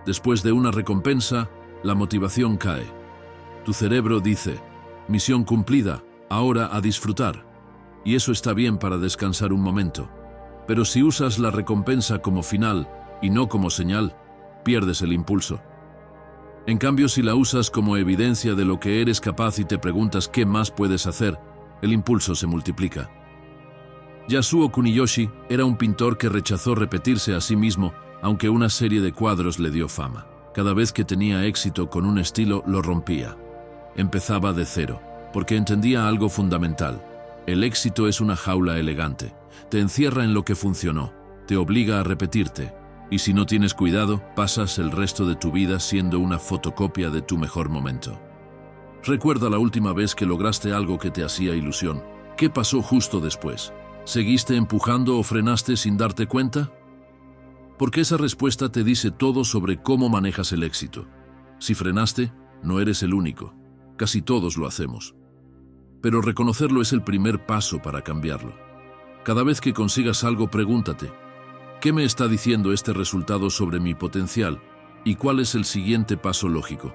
Después de una recompensa, la motivación cae. Tu cerebro dice: misión cumplida, ahora a disfrutar. Y eso está bien para descansar un momento. Pero si usas la recompensa como final y no como señal, pierdes el impulso. En cambio, si la usas como evidencia de lo que eres capaz y te preguntas qué más puedes hacer, el impulso se multiplica. Yasuo Kuniyoshi era un pintor que rechazó repetirse a sí mismo, aunque una serie de cuadros le dio fama. Cada vez que tenía éxito con un estilo, lo rompía. Empezaba de cero, porque entendía algo fundamental. El éxito es una jaula elegante. Te encierra en lo que funcionó, te obliga a repetirte, y si no tienes cuidado, pasas el resto de tu vida siendo una fotocopia de tu mejor momento. Recuerda la última vez que lograste algo que te hacía ilusión. ¿Qué pasó justo después? ¿Seguiste empujando o frenaste sin darte cuenta? Porque esa respuesta te dice todo sobre cómo manejas el éxito. Si frenaste, no eres el único. Casi todos lo hacemos. pero reconocerlo es el primer paso para cambiarlo. Cada vez que consigas algo, pregúntate, ¿qué me está diciendo este resultado sobre mi potencial? ¿Y cuál es el siguiente paso lógico?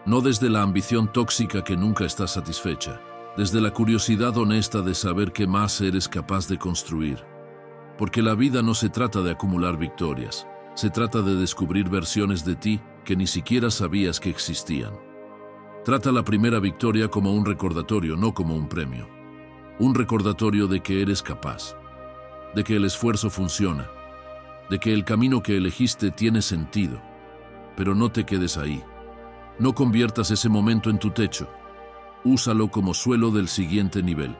No desde la ambición tóxica que nunca está satisfecha, desde la curiosidad honesta de saber qué más eres capaz de construir. Porque la vida no se trata de acumular victorias, se trata de descubrir versiones de ti que ni siquiera sabías que existían. Trata la primera victoria como un recordatorio, no como un premio. Un recordatorio de que eres capaz, de que el esfuerzo funciona, de que el camino que elegiste tiene sentido. Pero no te quedes ahí. No conviertas ese momento en tu techo. Úsalo como suelo del siguiente nivel.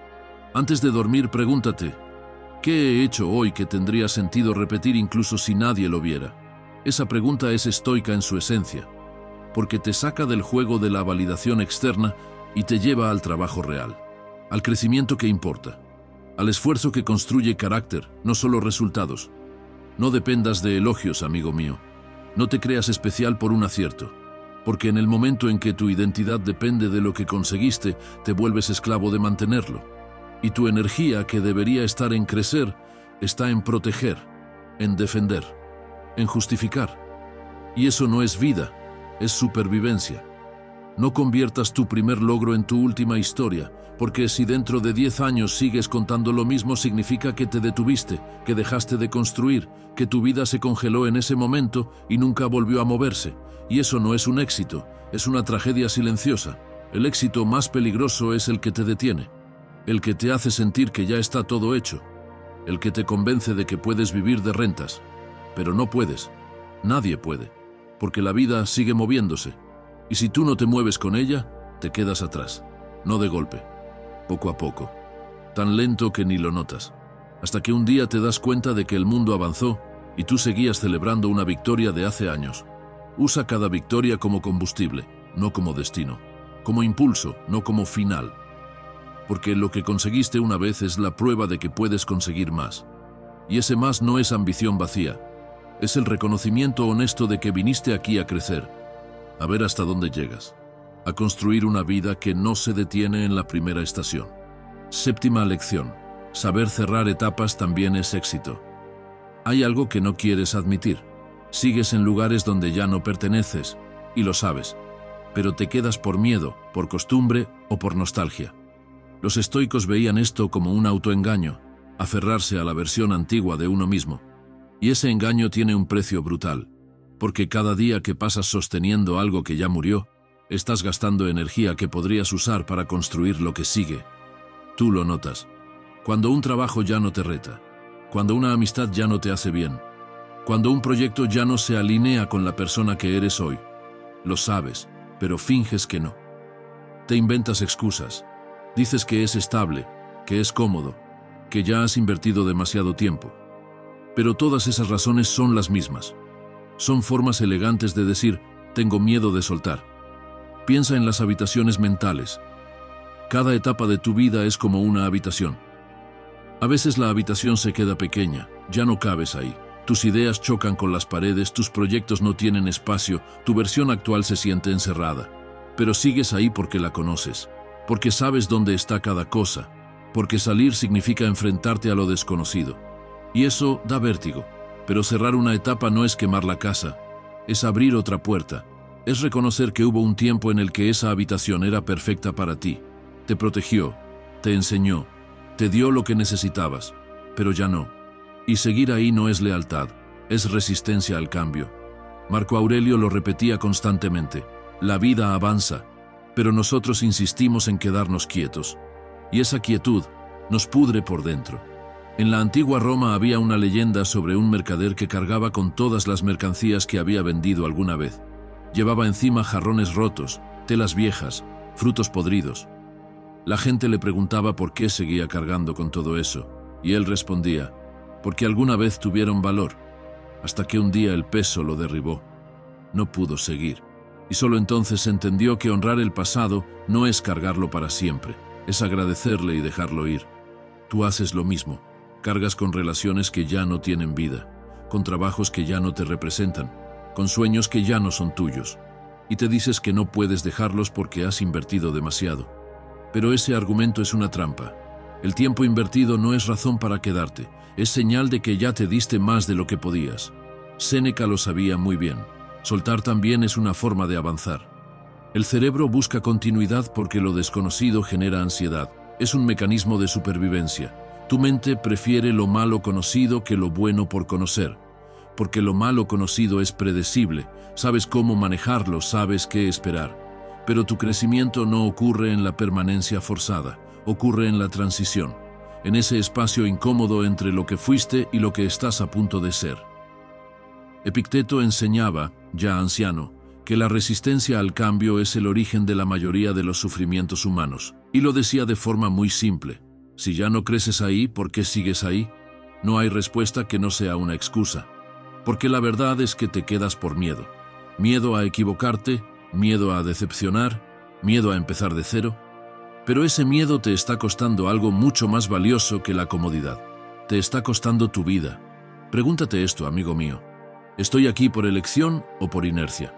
Antes de dormir, pregúntate, ¿qué he hecho hoy que tendría sentido repetir incluso si nadie lo viera? Esa pregunta es estoica en su esencia, porque te saca del juego de la validación externa y te lleva al trabajo real, al crecimiento que importa, al esfuerzo que construye carácter, no solo resultados. No dependas de elogios, amigo mío. No te creas especial por un acierto, porque en el momento en que tu identidad depende de lo que conseguiste, te vuelves esclavo de mantenerlo. Y tu energía, que debería estar en crecer, está en proteger, en defender, en justificar. Y eso no es vida, es supervivencia. No conviertas tu primer logro en tu última historia, porque si dentro de 10 años sigues contando lo mismo, significa que te detuviste, que dejaste de construir, que tu vida se congeló en ese momento y nunca volvió a moverse. Y eso no es un éxito, es una tragedia silenciosa. El éxito más peligroso es el que te detiene, el que te hace sentir que ya está todo hecho, el que te convence de que puedes vivir de rentas. Pero no puedes, nadie puede, porque la vida sigue moviéndose. Y si tú no te mueves con ella, te quedas atrás, no de golpe, poco a poco, tan lento que ni lo notas, hasta que un día te das cuenta de que el mundo avanzó y tú seguías celebrando una victoria de hace años. Usa cada victoria como combustible, no como destino, como impulso, no como final, porque lo que conseguiste una vez es la prueba de que puedes conseguir más. Y ese más no es ambición vacía, es el reconocimiento honesto de que viniste aquí a crecer, a ver hasta dónde llegas, a construir una vida que no se detiene en la primera estación. Séptima lección: saber cerrar etapas también es éxito. Hay algo que no quieres admitir. Sigues en lugares donde ya no perteneces, y lo sabes, pero te quedas por miedo, por costumbre o por nostalgia. Los estoicos veían esto como un autoengaño, aferrarse a la versión antigua de uno mismo. Y ese engaño tiene un precio brutal, porque cada día que pasas sosteniendo algo que ya murió, estás gastando energía que podrías usar para construir lo que sigue. Tú lo notas. Cuando un trabajo ya no te reta, cuando una amistad ya no te hace bien, cuando un proyecto ya no se alinea con la persona que eres hoy. Lo sabes, pero finges que no. Te inventas excusas. Dices que es estable, que es cómodo, que ya has invertido demasiado tiempo. Pero todas esas razones son las mismas. Son formas elegantes de decir, tengo miedo de soltar. Piensa en las habitaciones mentales. Cada etapa de tu vida es como una habitación. A veces la habitación se queda pequeña, ya no cabes ahí. Tus ideas chocan con las paredes, tus proyectos no tienen espacio, tu versión actual se siente encerrada. Pero sigues ahí porque la conoces, porque sabes dónde está cada cosa, porque salir significa enfrentarte a lo desconocido. Y eso da vértigo. Pero cerrar una etapa no es quemar la casa, es abrir otra puerta, es reconocer que hubo un tiempo en el que esa habitación era perfecta para ti, te protegió, te enseñó, te dio lo que necesitabas, pero ya no. Y seguir ahí no es lealtad, es resistencia al cambio. Marco Aurelio lo repetía constantemente, la vida avanza, pero nosotros insistimos en quedarnos quietos, y esa quietud nos pudre por dentro. En la antigua Roma había una leyenda sobre un mercader que cargaba con todas las mercancías que había vendido alguna vez. Llevaba encima jarrones rotos, telas viejas, frutos podridos. La gente le preguntaba por qué seguía cargando con todo eso, y él respondía, porque alguna vez tuvieron valor, hasta que un día el peso lo derribó. No pudo seguir, y solo entonces entendió que honrar el pasado no es cargarlo para siempre, es agradecerle y dejarlo ir. Tú haces lo mismo. Cargas con relaciones que ya no tienen vida, con trabajos que ya no te representan, con sueños que ya no son tuyos, y te dices que no puedes dejarlos porque has invertido demasiado. Pero ese argumento es una trampa. El tiempo invertido no es razón para quedarte, es señal de que ya te diste más de lo que podías. Séneca lo sabía muy bien. Soltar también es una forma de avanzar. El cerebro busca continuidad porque lo desconocido genera ansiedad. Es un mecanismo de supervivencia. Tu mente prefiere lo malo conocido que lo bueno por conocer, porque lo malo conocido es predecible, sabes cómo manejarlo, sabes qué esperar. Pero tu crecimiento no ocurre en la permanencia forzada, ocurre en la transición, en ese espacio incómodo entre lo que fuiste y lo que estás a punto de ser. Epicteto enseñaba, ya anciano, que la resistencia al cambio es el origen de la mayoría de los sufrimientos humanos, y lo decía de forma muy simple. Si ya no creces ahí, ¿por qué sigues ahí? No hay respuesta que no sea una excusa, porque la verdad es que te quedas por miedo. Miedo a equivocarte, miedo a decepcionar, miedo a empezar de cero. Pero ese miedo te está costando algo mucho más valioso que la comodidad. Te está costando tu vida. Pregúntate esto, amigo mío. ¿Estoy aquí por elección o por inercia?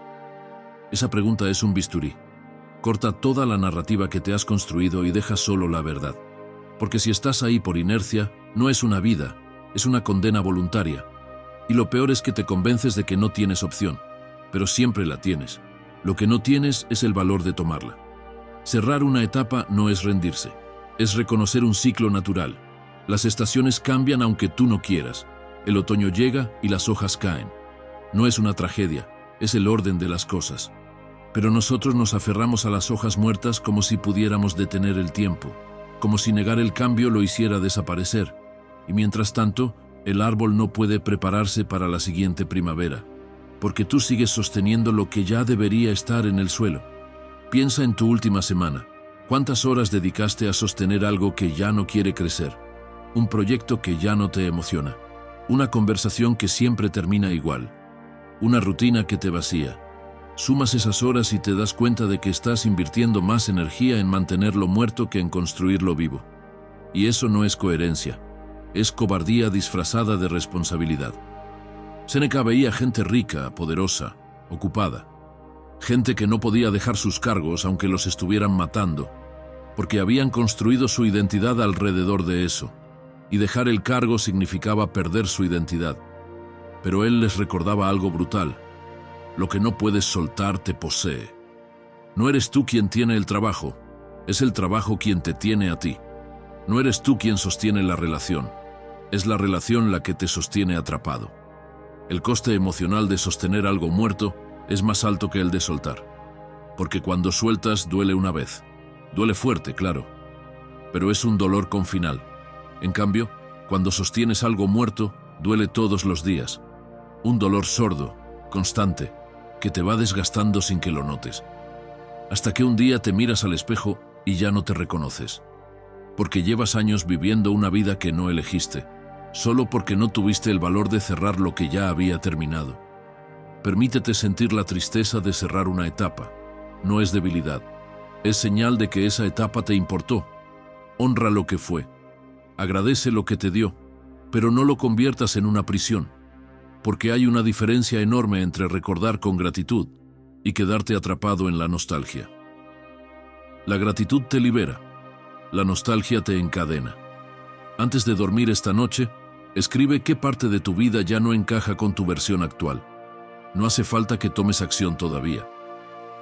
Esa pregunta es un bisturí. Corta toda la narrativa que te has construido y deja solo la verdad. Porque si estás ahí por inercia, no es una vida, es una condena voluntaria. Y lo peor es que te convences de que no tienes opción, pero siempre la tienes. Lo que no tienes es el valor de tomarla. Cerrar una etapa no es rendirse, es reconocer un ciclo natural. Las estaciones cambian aunque tú no quieras. El otoño llega y las hojas caen. No es una tragedia, es el orden de las cosas. Pero nosotros nos aferramos a las hojas muertas como si pudiéramos detener el tiempo, como si negar el cambio lo hiciera desaparecer. Y mientras tanto, el árbol no puede prepararse para la siguiente primavera, porque tú sigues sosteniendo lo que ya debería estar en el suelo. Piensa en tu última semana. ¿Cuántas horas dedicaste a sostener algo que ya no quiere crecer? Un proyecto que ya no te emociona. Una conversación que siempre termina igual. Una rutina que te vacía. Sumas esas horas y te das cuenta de que estás invirtiendo más energía en mantenerlo muerto que en construirlo vivo. Y eso no es coherencia. Es cobardía disfrazada de responsabilidad. Séneca veía gente rica, poderosa, ocupada. Gente que no podía dejar sus cargos aunque los estuvieran matando, porque habían construido su identidad alrededor de eso. Y dejar el cargo significaba perder su identidad. Pero él les recordaba algo brutal. Lo que no puedes soltar te posee. No eres tú quien tiene el trabajo, es el trabajo quien te tiene a ti. No eres tú quien sostiene la relación, es la relación la que te sostiene atrapado. El coste emocional de sostener algo muerto es más alto que el de soltar. Porque cuando sueltas duele una vez. Duele fuerte, claro, pero es un dolor con final. En cambio, cuando sostienes algo muerto, duele todos los días. Un dolor sordo, constante, que te va desgastando sin que lo notes. Hasta que un día te miras al espejo y ya no te reconoces. Porque llevas años viviendo una vida que no elegiste, solo porque no tuviste el valor de cerrar lo que ya había terminado. Permítete sentir la tristeza de cerrar una etapa. No es debilidad. Es señal de que esa etapa te importó. Honra lo que fue. Agradece lo que te dio, pero no lo conviertas en una prisión. Porque hay una diferencia enorme entre recordar con gratitud y quedarte atrapado en la nostalgia. La gratitud te libera, la nostalgia te encadena. Antes de dormir esta noche, escribe qué parte de tu vida ya no encaja con tu versión actual. No hace falta que tomes acción todavía.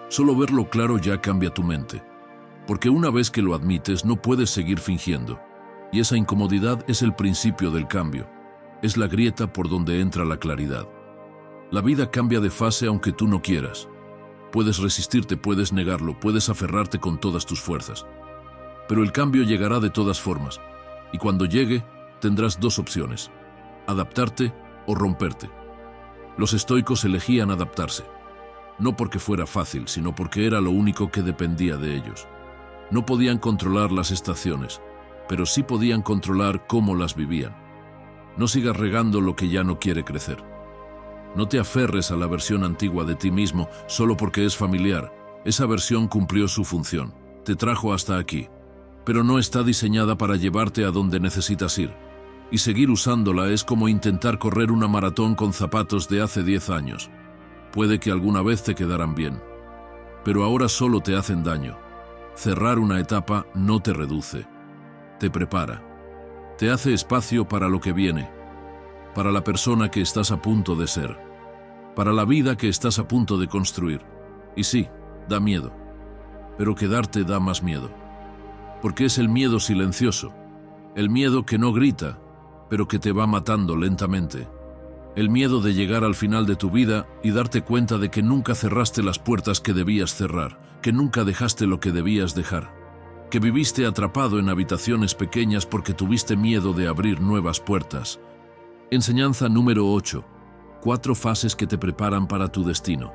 Solo verlo claro ya cambia tu mente. Porque una vez que lo admites, no puedes seguir fingiendo. Y esa incomodidad es el principio del cambio. Es la grieta por donde entra la claridad. La vida cambia de fase aunque tú no quieras. Puedes resistirte, puedes negarlo, puedes aferrarte con todas tus fuerzas. Pero el cambio llegará de todas formas. Y cuando llegue, tendrás dos opciones: adaptarte o romperte. Los estoicos elegían adaptarse. No porque fuera fácil, sino porque era lo único que dependía de ellos. No podían controlar las estaciones, pero sí podían controlar cómo las vivían. No sigas regando lo que ya no quiere crecer. No te aferres a la versión antigua de ti mismo solo porque es familiar. Esa versión cumplió su función, te trajo hasta aquí, pero no está diseñada para llevarte a donde necesitas ir. Y seguir usándola es como intentar correr una maratón con zapatos de hace 10 años. Puede que alguna vez te quedaran bien, pero ahora solo te hacen daño. Cerrar una etapa no te reduce, te prepara. Te hace espacio para lo que viene, para la persona que estás a punto de ser, para la vida que estás a punto de construir. Y sí, da miedo, pero quedarte da más miedo. Porque es el miedo silencioso, el miedo que no grita, pero que te va matando lentamente. El miedo de llegar al final de tu vida y darte cuenta de que nunca cerraste las puertas que debías cerrar, que nunca dejaste lo que debías dejar, que viviste atrapado en habitaciones pequeñas porque tuviste miedo de abrir nuevas puertas. Enseñanza número 8. 4 fases que te preparan para tu destino.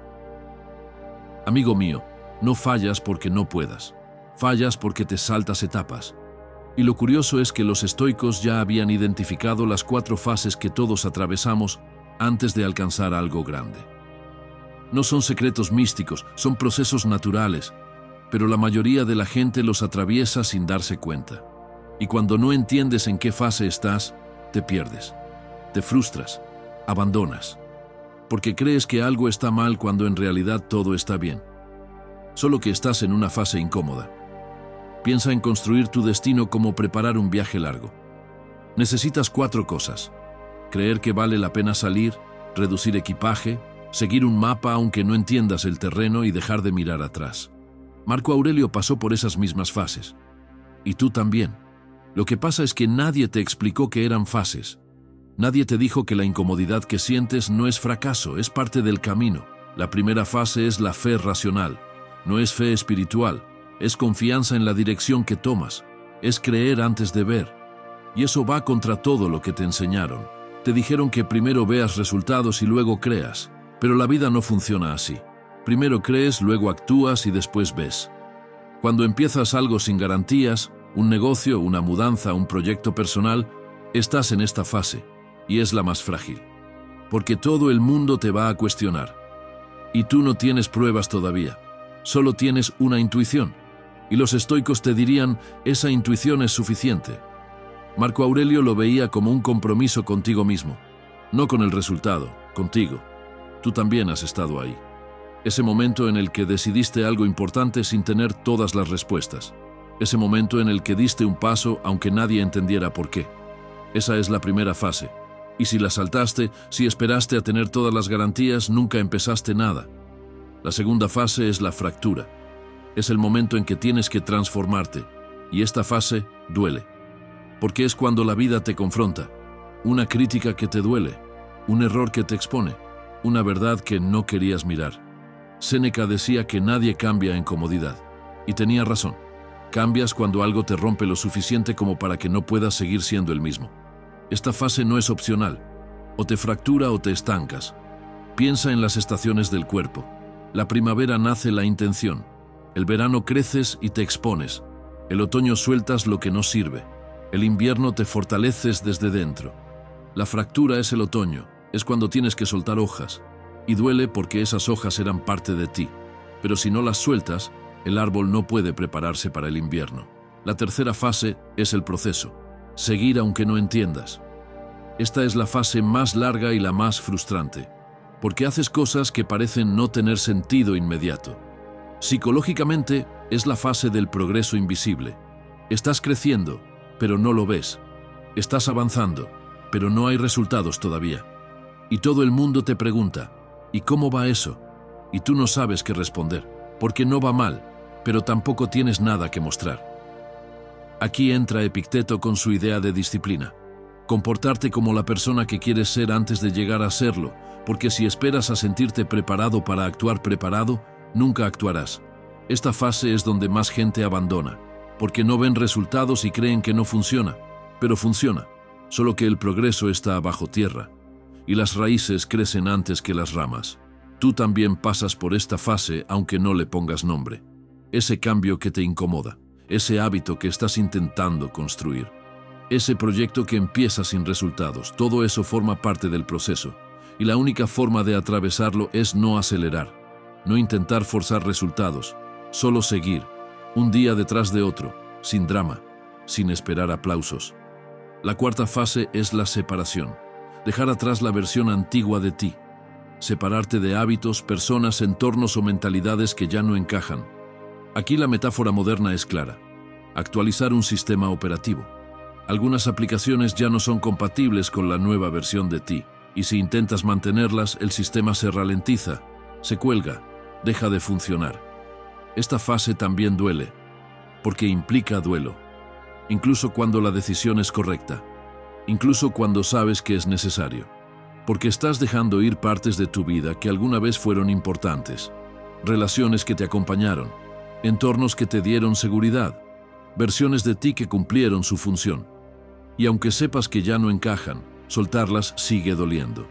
Amigo mío, no fallas porque no puedas. Fallas porque te saltas etapas. Y lo curioso es que los estoicos ya habían identificado las 4 fases que todos atravesamos antes de alcanzar algo grande. No son secretos místicos, son procesos naturales, pero la mayoría de la gente los atraviesa sin darse cuenta. Y cuando no entiendes en qué fase estás, te pierdes, te frustras, abandonas, porque crees que algo está mal cuando en realidad todo está bien. Solo que estás en una fase incómoda. Piensa en construir tu destino como preparar un viaje largo. Necesitas 4 cosas: creer que vale la pena salir, reducir equipaje, seguir un mapa aunque no entiendas el terreno y dejar de mirar atrás. Marco Aurelio pasó por esas mismas fases. Y tú también. Lo que pasa es que nadie te explicó que eran fases. Nadie te dijo que la incomodidad que sientes no es fracaso, es parte del camino. La primera fase es la fe racional, no es fe espiritual. Es confianza en la dirección que tomas, es creer antes de ver. Y eso va contra todo lo que te enseñaron. Te dijeron que primero veas resultados y luego creas, pero la vida no funciona así. Primero crees, luego actúas y después ves. Cuando empiezas algo sin garantías, un negocio, una mudanza, un proyecto personal, estás en esta fase, y es la más frágil. Porque todo el mundo te va a cuestionar. Y tú no tienes pruebas todavía, solo tienes una intuición. Y los estoicos te dirían, esa intuición es suficiente. Marco Aurelio lo veía como un compromiso contigo mismo, no con el resultado, contigo. Tú también has estado ahí. Ese momento en el que decidiste algo importante sin tener todas las respuestas. Ese momento en el que diste un paso aunque nadie entendiera por qué. Esa es la primera fase. Y si la saltaste, si esperaste a tener todas las garantías, nunca empezaste nada. La segunda fase es la fractura. Es el momento en que tienes que transformarte, y esta fase duele, porque es cuando la vida te confronta, una crítica que te duele, un error que te expone, una verdad que no querías mirar. Séneca decía que nadie cambia en comodidad, y tenía razón. Cambias cuando algo te rompe lo suficiente como para que no puedas seguir siendo el mismo. Esta fase no es opcional, o te fractura o te estancas. Piensa en las estaciones del cuerpo. La primavera nace la intención. El verano creces y te expones. El otoño sueltas lo que no sirve. El invierno te fortaleces desde dentro. La fractura es el otoño, es cuando tienes que soltar hojas. Y duele porque esas hojas eran parte de ti. Pero si no las sueltas, el árbol no puede prepararse para el invierno. La tercera fase es el proceso. Seguir aunque no entiendas. Esta es la fase más larga y la más frustrante, porque haces cosas que parecen no tener sentido inmediato. Psicológicamente, es la fase del progreso invisible. Estás creciendo, pero no lo ves. Estás avanzando, pero no hay resultados todavía. Y todo el mundo te pregunta, ¿y cómo va eso? Y tú no sabes qué responder, porque no va mal, pero tampoco tienes nada que mostrar. Aquí entra Epicteto con su idea de disciplina. Comportarte como la persona que quieres ser antes de llegar a serlo, porque si esperas a sentirte preparado para actuar preparado, nunca actuarás. Esta fase es donde más gente abandona, porque no ven resultados y creen que no funciona, pero funciona, solo que el progreso está bajo tierra, y las raíces crecen antes que las ramas. Tú también pasas por esta fase aunque no le pongas nombre. Ese cambio que te incomoda, ese hábito que estás intentando construir, ese proyecto que empieza sin resultados, todo eso forma parte del proceso, y la única forma de atravesarlo es no acelerar. No intentar forzar resultados, solo seguir, un día detrás de otro, sin drama, sin esperar aplausos. La cuarta fase es la separación, dejar atrás la versión antigua de ti, separarte de hábitos, personas, entornos o mentalidades que ya no encajan. Aquí la metáfora moderna es clara. Actualizar un sistema operativo. Algunas aplicaciones ya no son compatibles con la nueva versión de ti, y si intentas mantenerlas, el sistema se ralentiza, se cuelga, deja de funcionar. Esta fase también duele, porque implica duelo, incluso cuando la decisión es correcta, incluso cuando sabes que es necesario, porque estás dejando ir partes de tu vida que alguna vez fueron importantes, relaciones que te acompañaron, entornos que te dieron seguridad, versiones de ti que cumplieron su función. Y aunque sepas que ya no encajan, soltarlas sigue doliendo.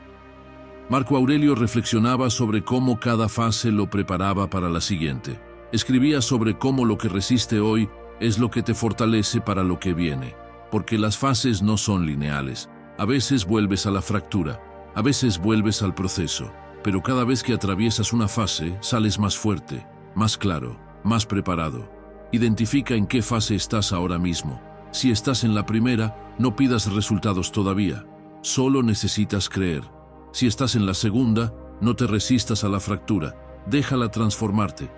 Marco Aurelio reflexionaba sobre cómo cada fase lo preparaba para la siguiente. Escribía sobre cómo lo que resiste hoy es lo que te fortalece para lo que viene, porque las fases no son lineales. A veces vuelves a la fractura, a veces vuelves al proceso, pero cada vez que atraviesas una fase, sales más fuerte, más claro, más preparado. Identifica en qué fase estás ahora mismo. Si estás en la primera, no pidas resultados todavía, solo necesitas creer. Si estás en la segunda, no te resistas a la fractura, déjala transformarte.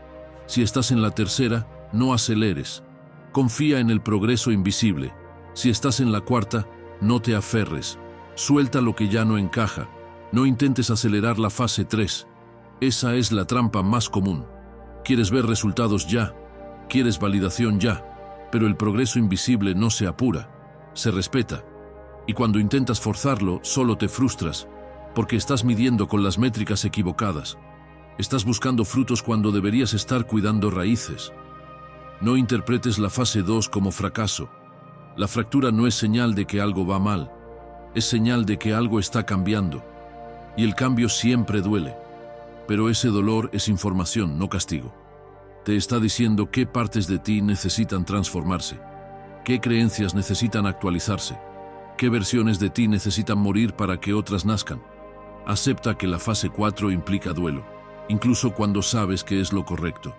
Si estás en la tercera, no aceleres. Confía en el progreso invisible. Si estás en la cuarta, no te aferres. Suelta lo que ya no encaja. No intentes acelerar la fase 3. Esa es la trampa más común. Quieres ver resultados ya. Quieres validación ya. Pero el progreso invisible no se apura. Se respeta. Y cuando intentas forzarlo, solo te frustras, porque estás midiendo con las métricas equivocadas. Estás buscando frutos cuando deberías estar cuidando raíces. No interpretes la fase 2 como fracaso. La fractura no es señal de que algo va mal, es señal de que algo está cambiando. Y el cambio siempre duele. Pero ese dolor es información, no castigo. Te está diciendo qué partes de ti necesitan transformarse, qué creencias necesitan actualizarse, qué versiones de ti necesitan morir para que otras nazcan. Acepta que la fase 4 implica duelo, incluso cuando sabes que es lo correcto.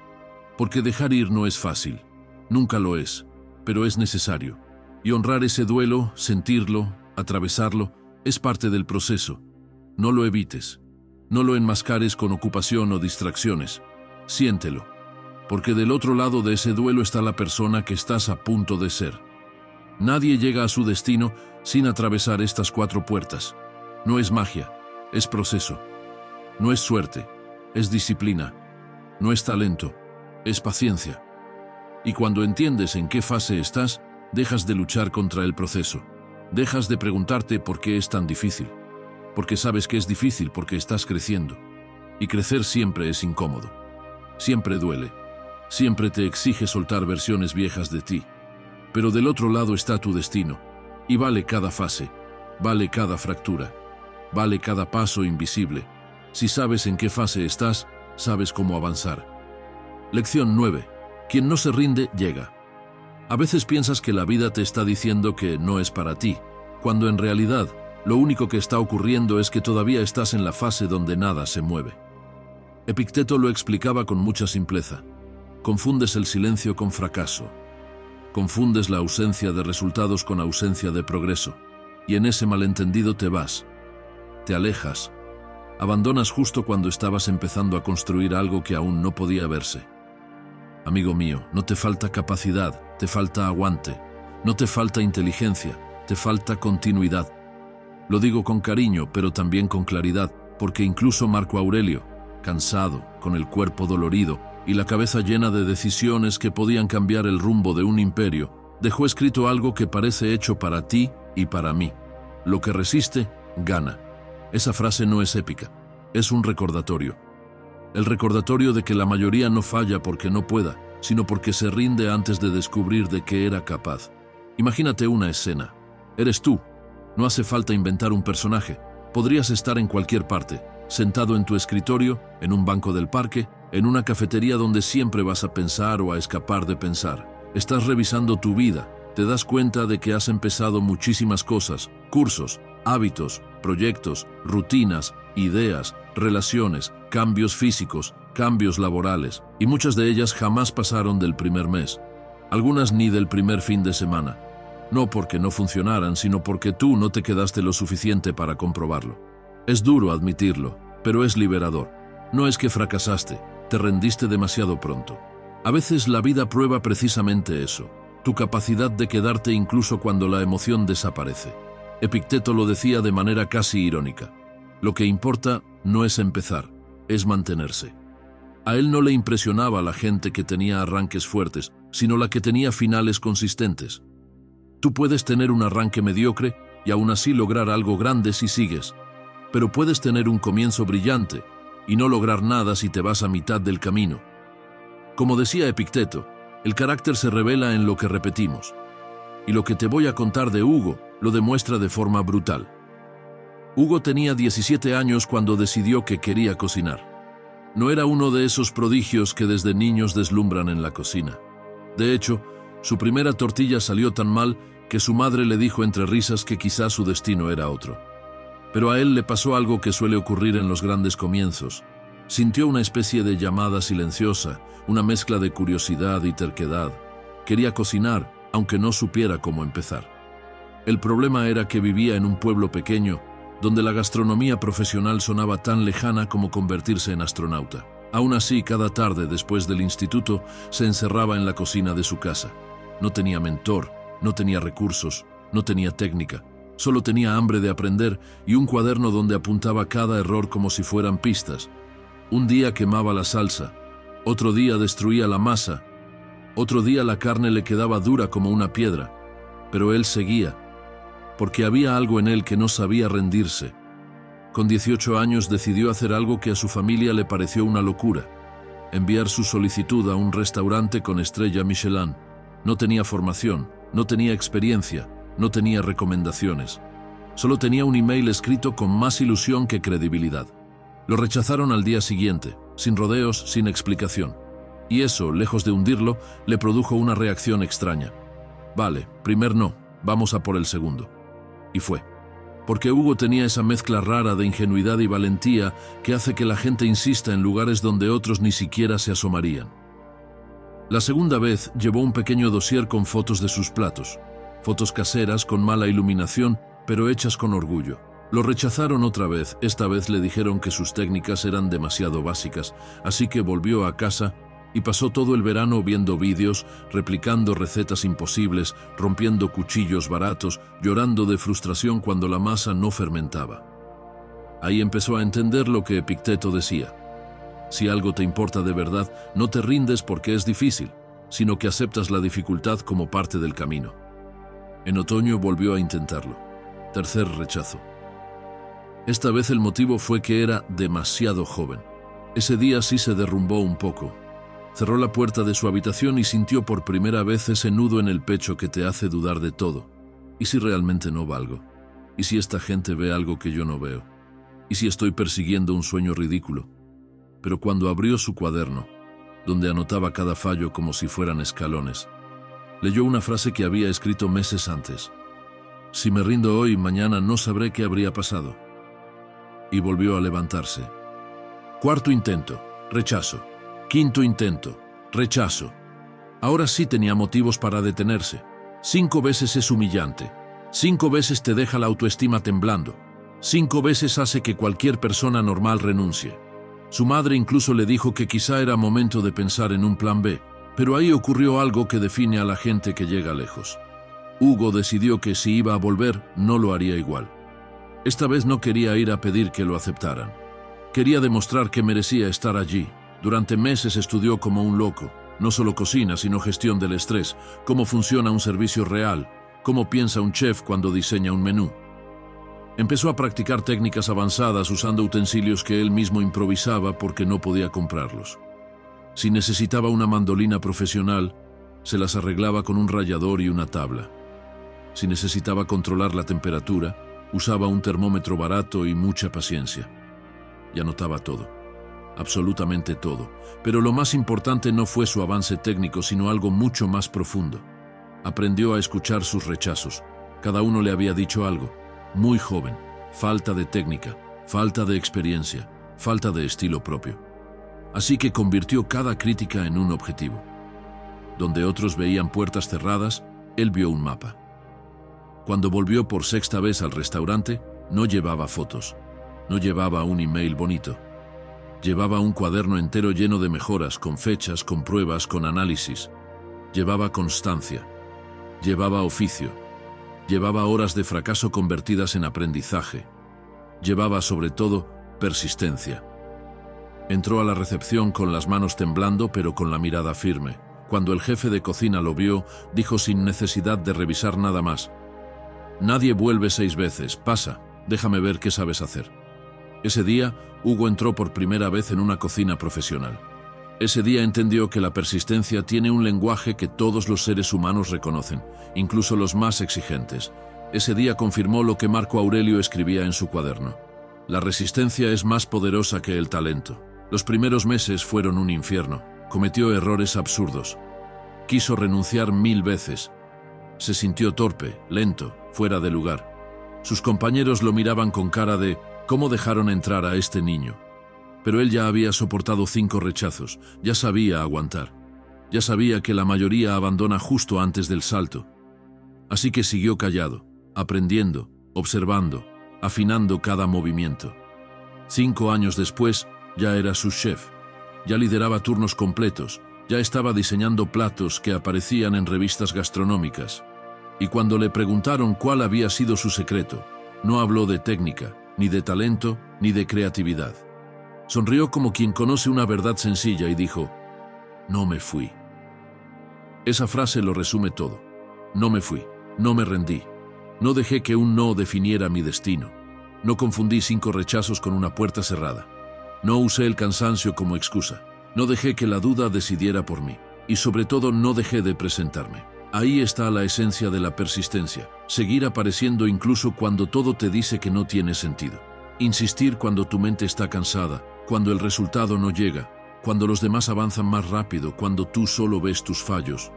Porque dejar ir no es fácil, nunca lo es, pero es necesario. Y honrar ese duelo, sentirlo, atravesarlo, es parte del proceso. No lo evites, no lo enmascares con ocupación o distracciones. Siéntelo, porque del otro lado de ese duelo está la persona que estás a punto de ser. Nadie llega a su destino sin atravesar estas 4 puertas. No es magia, es proceso. No es suerte, es disciplina. No es talento, es paciencia. Y cuando entiendes en qué fase estás, dejas de luchar contra el proceso. Dejas de preguntarte por qué es tan difícil. Porque sabes que es difícil porque estás creciendo. Y crecer siempre es incómodo. Siempre duele. Siempre te exige soltar versiones viejas de ti. Pero del otro lado está tu destino. Y vale cada fase. Vale cada fractura. Vale cada paso invisible. Si sabes en qué fase estás, sabes cómo avanzar. Lección 9. Quien no se rinde, llega. A veces piensas que la vida te está diciendo que no es para ti, cuando en realidad lo único que está ocurriendo es que todavía estás en la fase donde nada se mueve. Epicteto lo explicaba con mucha simpleza. Confundes el silencio con fracaso. Confundes la ausencia de resultados con ausencia de progreso. Y en ese malentendido te vas. Te alejas. Abandonas justo cuando estabas empezando a construir algo que aún no podía verse. Amigo mío, no te falta capacidad, te falta aguante. No te falta inteligencia, te falta continuidad. Lo digo con cariño, pero también con claridad, porque incluso Marco Aurelio, cansado, con el cuerpo dolorido y la cabeza llena de decisiones que podían cambiar el rumbo de un imperio, dejó escrito algo que parece hecho para ti y para mí. Lo que resiste, gana. Esa frase no es épica, es un recordatorio. El recordatorio de que la mayoría no falla porque no pueda, sino porque se rinde antes de descubrir de qué era capaz. Imagínate una escena. Eres tú. No hace falta inventar un personaje. Podrías estar en cualquier parte, sentado en tu escritorio, en un banco del parque, en una cafetería donde siempre vas a pensar o a escapar de pensar. Estás revisando tu vida, te das cuenta de que has empezado muchísimas cosas, cursos, hábitos, proyectos, rutinas, ideas, relaciones, cambios físicos, cambios laborales, y muchas de ellas jamás pasaron del primer mes. Algunas ni del primer fin de semana. No porque no funcionaran, sino porque tú no te quedaste lo suficiente para comprobarlo. Es duro admitirlo, pero es liberador. No es que fracasaste, te rendiste demasiado pronto. A veces la vida prueba precisamente eso, tu capacidad de quedarte incluso cuando la emoción desaparece. Epicteto lo decía de manera casi irónica. Lo que importa no es empezar, es mantenerse. A él no le impresionaba la gente que tenía arranques fuertes, sino la que tenía finales consistentes. Tú puedes tener un arranque mediocre y aún así lograr algo grande si sigues, pero puedes tener un comienzo brillante y no lograr nada si te vas a mitad del camino. Como decía Epicteto, el carácter se revela en lo que repetimos. Y lo que te voy a contar de Hugo lo demuestra de forma brutal. Hugo tenía 17 años cuando decidió que quería cocinar. No era uno de esos prodigios que desde niños deslumbran en la cocina. De hecho, su primera tortilla salió tan mal que su madre le dijo entre risas que quizás su destino era otro. Pero a él le pasó algo que suele ocurrir en los grandes comienzos. Sintió una especie de llamada silenciosa, una mezcla de curiosidad y terquedad. Quería cocinar, aunque no supiera cómo empezar. El problema era que vivía en un pueblo pequeño, donde la gastronomía profesional sonaba tan lejana como convertirse en astronauta. Aún así, cada tarde después del instituto, se encerraba en la cocina de su casa. No tenía mentor, no tenía recursos, no tenía técnica. Solo tenía hambre de aprender y un cuaderno donde apuntaba cada error como si fueran pistas. Un día quemaba la salsa, otro día destruía la masa, otro día la carne le quedaba dura como una piedra. Pero él seguía, porque había algo en él que no sabía rendirse. Con 18 años decidió hacer algo que a su familia le pareció una locura: enviar su solicitud a un restaurante con estrella Michelin. No tenía formación, no tenía experiencia, no tenía recomendaciones. Solo tenía un email escrito con más ilusión que credibilidad. Lo rechazaron al día siguiente, sin rodeos, sin explicación. Y eso, lejos de hundirlo, le produjo una reacción extraña. Vale, primer no, vamos a por el segundo. Y fue. Porque Hugo tenía esa mezcla rara de ingenuidad y valentía que hace que la gente insista en lugares donde otros ni siquiera se asomarían. La segunda vez llevó un pequeño dossier con fotos de sus platos. Fotos caseras con mala iluminación, pero hechas con orgullo. Lo rechazaron otra vez. Esta vez le dijeron que sus técnicas eran demasiado básicas, así que volvió a casa y pasó todo el verano viendo vídeos, replicando recetas imposibles, rompiendo cuchillos baratos, llorando de frustración cuando la masa no fermentaba. Ahí empezó a entender lo que Epicteto decía. Si algo te importa de verdad, no te rindes porque es difícil, sino que aceptas la dificultad como parte del camino. En otoño volvió a intentarlo. Tercer rechazo. Esta vez el motivo fue que era demasiado joven. Ese día sí se derrumbó un poco. Cerró la puerta de su habitación y sintió por primera vez ese nudo en el pecho que te hace dudar de todo. ¿Y si realmente no valgo? ¿Y si esta gente ve algo que yo no veo? ¿Y si estoy persiguiendo un sueño ridículo? Pero cuando abrió su cuaderno, donde anotaba cada fallo como si fueran escalones, leyó una frase que había escrito meses antes. Si me rindo hoy, mañana no sabré qué habría pasado. Y volvió a levantarse. Cuarto intento, rechazo. Quinto intento, rechazo. Ahora sí tenía motivos para detenerse. 5 veces es humillante. 5 veces te deja la autoestima temblando. 5 veces hace que cualquier persona normal renuncie. Su madre incluso le dijo que quizá era momento de pensar en un plan B, pero ahí ocurrió algo que define a la gente que llega lejos. Hugo decidió que si iba a volver, no lo haría igual. Esta vez no quería ir a pedir que lo aceptaran. Quería demostrar que merecía estar allí. Durante meses estudió como un loco, no solo cocina, sino gestión del estrés, cómo funciona un servicio real, cómo piensa un chef cuando diseña un menú. Empezó a practicar técnicas avanzadas usando utensilios que él mismo improvisaba porque no podía comprarlos. Si necesitaba una mandolina profesional, se las arreglaba con un rallador y una tabla. Si necesitaba controlar la temperatura, usaba un termómetro barato y mucha paciencia. Y anotaba todo, absolutamente todo. Pero lo más importante no fue su avance técnico, sino algo mucho más profundo. Aprendió a escuchar sus rechazos. Cada uno le había dicho algo. Muy joven, falta de técnica, falta de experiencia, falta de estilo propio. Así que convirtió cada crítica en un objetivo. Donde otros veían puertas cerradas, él vio un mapa. Cuando volvió por sexta vez al restaurante, no llevaba fotos, no llevaba un email bonito. Llevaba un cuaderno entero lleno de mejoras, con fechas, con pruebas, con análisis. Llevaba constancia. Llevaba oficio. Llevaba horas de fracaso convertidas en aprendizaje. Llevaba, sobre todo, persistencia. Entró a la recepción con las manos temblando, pero con la mirada firme. Cuando el jefe de cocina lo vio, dijo sin necesidad de revisar nada más: «Nadie vuelve 6 veces. Pasa, déjame ver qué sabes hacer». Ese día, Hugo entró por primera vez en una cocina profesional. Ese día entendió que la persistencia tiene un lenguaje que todos los seres humanos reconocen, incluso los más exigentes. Ese día confirmó lo que Marco Aurelio escribía en su cuaderno: «La resistencia es más poderosa que el talento». Los primeros meses fueron un infierno. Cometió errores absurdos. Quiso renunciar 1000 veces. Se sintió torpe, lento, fuera de lugar. Sus compañeros lo miraban con cara de «¿Cómo dejaron entrar a este niño?». Pero él ya había soportado 5 rechazos, ya sabía aguantar. Ya sabía que la mayoría abandona justo antes del salto. Así que siguió callado, aprendiendo, observando, afinando cada movimiento. 5 años después, ya era su chef. Ya lideraba turnos completos, ya estaba diseñando platos que aparecían en revistas gastronómicas. Y cuando le preguntaron cuál había sido su secreto, no habló de técnica, ni de talento, ni de creatividad. Sonrió como quien conoce una verdad sencilla y dijo: «No me fui». Esa frase lo resume todo. No me fui, no me rendí. No dejé que un no definiera mi destino. No confundí 5 rechazos con una puerta cerrada. No usé el cansancio como excusa. No dejé que la duda decidiera por mí. Y sobre todo no dejé de presentarme. Ahí está la esencia de la persistencia. Seguir apareciendo incluso cuando todo te dice que no tiene sentido. Insistir cuando tu mente está cansada, cuando el resultado no llega, cuando los demás avanzan más rápido, cuando tú solo ves tus fallos.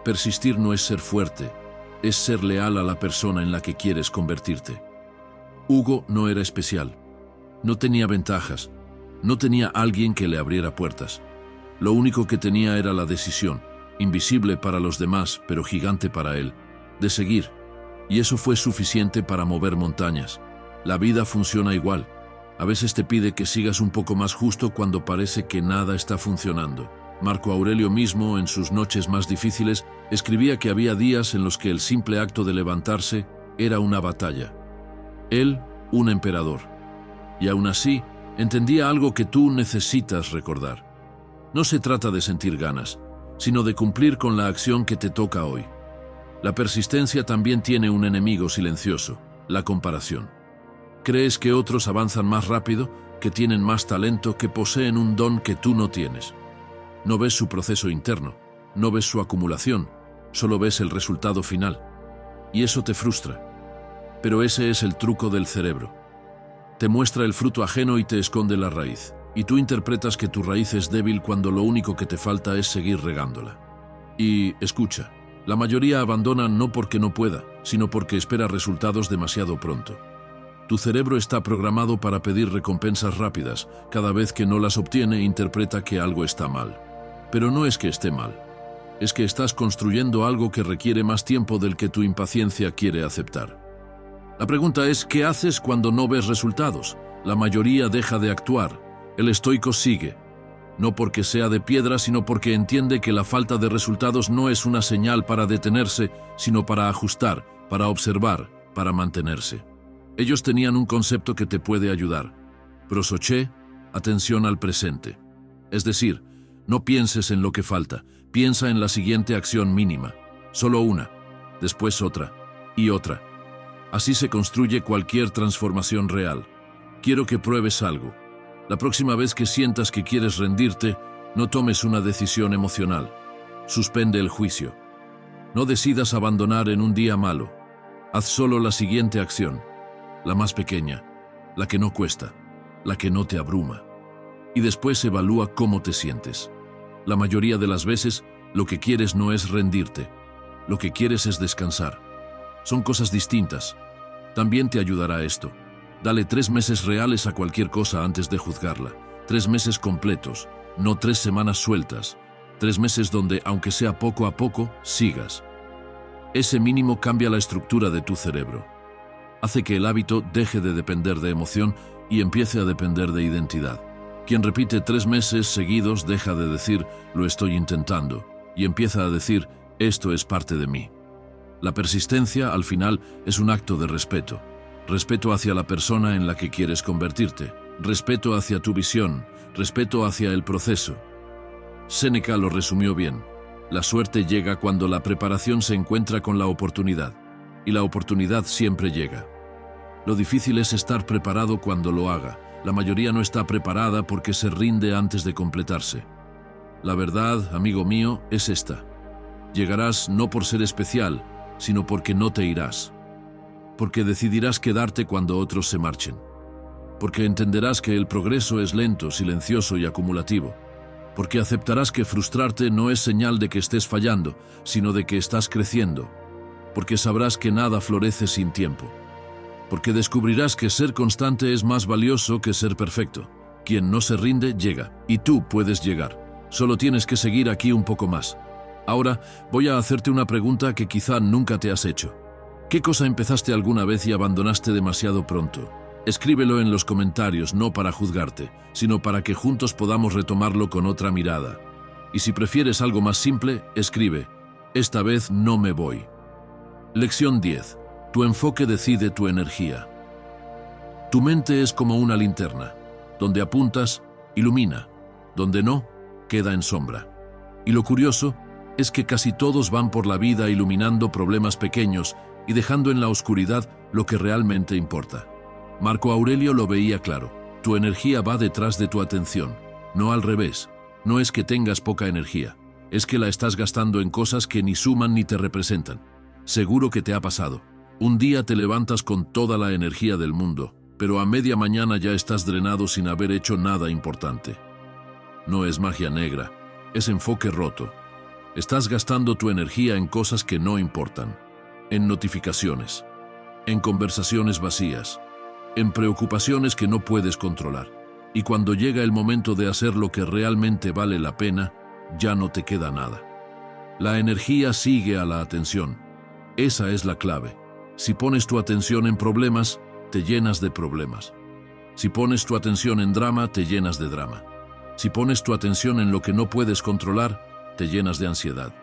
Persistir no es ser fuerte, es ser leal a la persona en la que quieres convertirte. Hugo no era especial. No tenía ventajas. No tenía alguien que le abriera puertas. Lo único que tenía era la decisión, invisible para los demás, pero gigante para él, de seguir. Y eso fue suficiente para mover montañas. La vida funciona igual. A veces te pide que sigas un poco más justo cuando parece que nada está funcionando. Marco Aurelio mismo, en sus noches más difíciles, escribía que había días en los que el simple acto de levantarse era una batalla. Él, un emperador. Y aún así, entendía algo que tú necesitas recordar. No se trata de sentir ganas, sino de cumplir con la acción que te toca hoy. La persistencia también tiene un enemigo silencioso: la comparación. Crees que otros avanzan más rápido, que tienen más talento, que poseen un don que tú no tienes. No ves su proceso interno, no ves su acumulación, solo ves el resultado final. Y eso te frustra. Pero ese es el truco del cerebro. Te muestra el fruto ajeno y te esconde la raíz. Y tú interpretas que tu raíz es débil cuando lo único que te falta es seguir regándola. Y, escucha, la mayoría abandona no porque no pueda, sino porque espera resultados demasiado pronto. Tu cerebro está programado para pedir recompensas rápidas. Cada vez que no las obtiene, interpreta que algo está mal. Pero no es que esté mal. Es que estás construyendo algo que requiere más tiempo del que tu impaciencia quiere aceptar. La pregunta es, ¿qué haces cuando no ves resultados? La mayoría deja de actuar. El estoico sigue. No porque sea de piedra, sino porque entiende que la falta de resultados no es una señal para detenerse, sino para ajustar, para observar, para mantenerse. Ellos tenían un concepto que te puede ayudar. Prosoché, atención al presente. Es decir, no pienses en lo que falta, piensa en la siguiente acción mínima. Solo una, después otra, y otra. Así se construye cualquier transformación real. Quiero que pruebes algo. La próxima vez que sientas que quieres rendirte, no tomes una decisión emocional. Suspende el juicio. No decidas abandonar en un día malo. Haz solo la siguiente acción. La más pequeña, la que no cuesta, la que no te abruma. Y después evalúa cómo te sientes. La mayoría de las veces, lo que quieres no es rendirte. Lo que quieres es descansar. Son cosas distintas. También te ayudará esto. Dale 3 meses reales a cualquier cosa antes de juzgarla. 3 meses completos, no 3 semanas sueltas. 3 meses donde, aunque sea poco a poco, sigas. Ese mínimo cambia la estructura de tu cerebro. Hace que el hábito deje de depender de emoción y empiece a depender de identidad. Quien repite 3 meses seguidos deja de decir «lo estoy intentando» y empieza a decir «esto es parte de mí». La persistencia, al final, es un acto de respeto. Respeto hacia la persona en la que quieres convertirte. Respeto hacia tu visión. Respeto hacia el proceso. Séneca lo resumió bien. La suerte llega cuando la preparación se encuentra con la oportunidad. Y la oportunidad siempre llega. Lo difícil es estar preparado cuando lo haga. La mayoría no está preparada porque se rinde antes de completarse. La verdad, amigo mío, es esta. Llegarás no por ser especial, sino porque no te irás. Porque decidirás quedarte cuando otros se marchen. Porque entenderás que el progreso es lento, silencioso y acumulativo. Porque aceptarás que frustrarte no es señal de que estés fallando, sino de que estás creciendo. Porque sabrás que nada florece sin tiempo. Porque descubrirás que ser constante es más valioso que ser perfecto. Quien no se rinde, llega. Y tú puedes llegar. Solo tienes que seguir aquí un poco más. Ahora voy a hacerte una pregunta que quizá nunca te has hecho. ¿Qué cosa empezaste alguna vez y abandonaste demasiado pronto? Escríbelo en los comentarios, no para juzgarte, sino para que juntos podamos retomarlo con otra mirada. Y si prefieres algo más simple, escribe, esta vez no me voy. Lección 10. Tu enfoque decide tu energía. Tu mente es como una linterna. Donde apuntas, ilumina. Donde no, queda en sombra. Y lo curioso es que casi todos van por la vida iluminando problemas pequeños y dejando en la oscuridad lo que realmente importa. Marco Aurelio lo veía claro. Tu energía va detrás de tu atención, no al revés. No es que tengas poca energía, es que la estás gastando en cosas que ni suman ni te representan. Seguro que te ha pasado. Un día te levantas con toda la energía del mundo, pero a media mañana ya estás drenado sin haber hecho nada importante. No es magia negra, es enfoque roto. Estás gastando tu energía en cosas que no importan, en notificaciones, en conversaciones vacías, en preocupaciones que no puedes controlar. Y cuando llega el momento de hacer lo que realmente vale la pena, ya no te queda nada. La energía sigue a la atención. Esa es la clave. Si pones tu atención en problemas, te llenas de problemas. Si pones tu atención en drama, te llenas de drama. Si pones tu atención en lo que no puedes controlar, te llenas de ansiedad.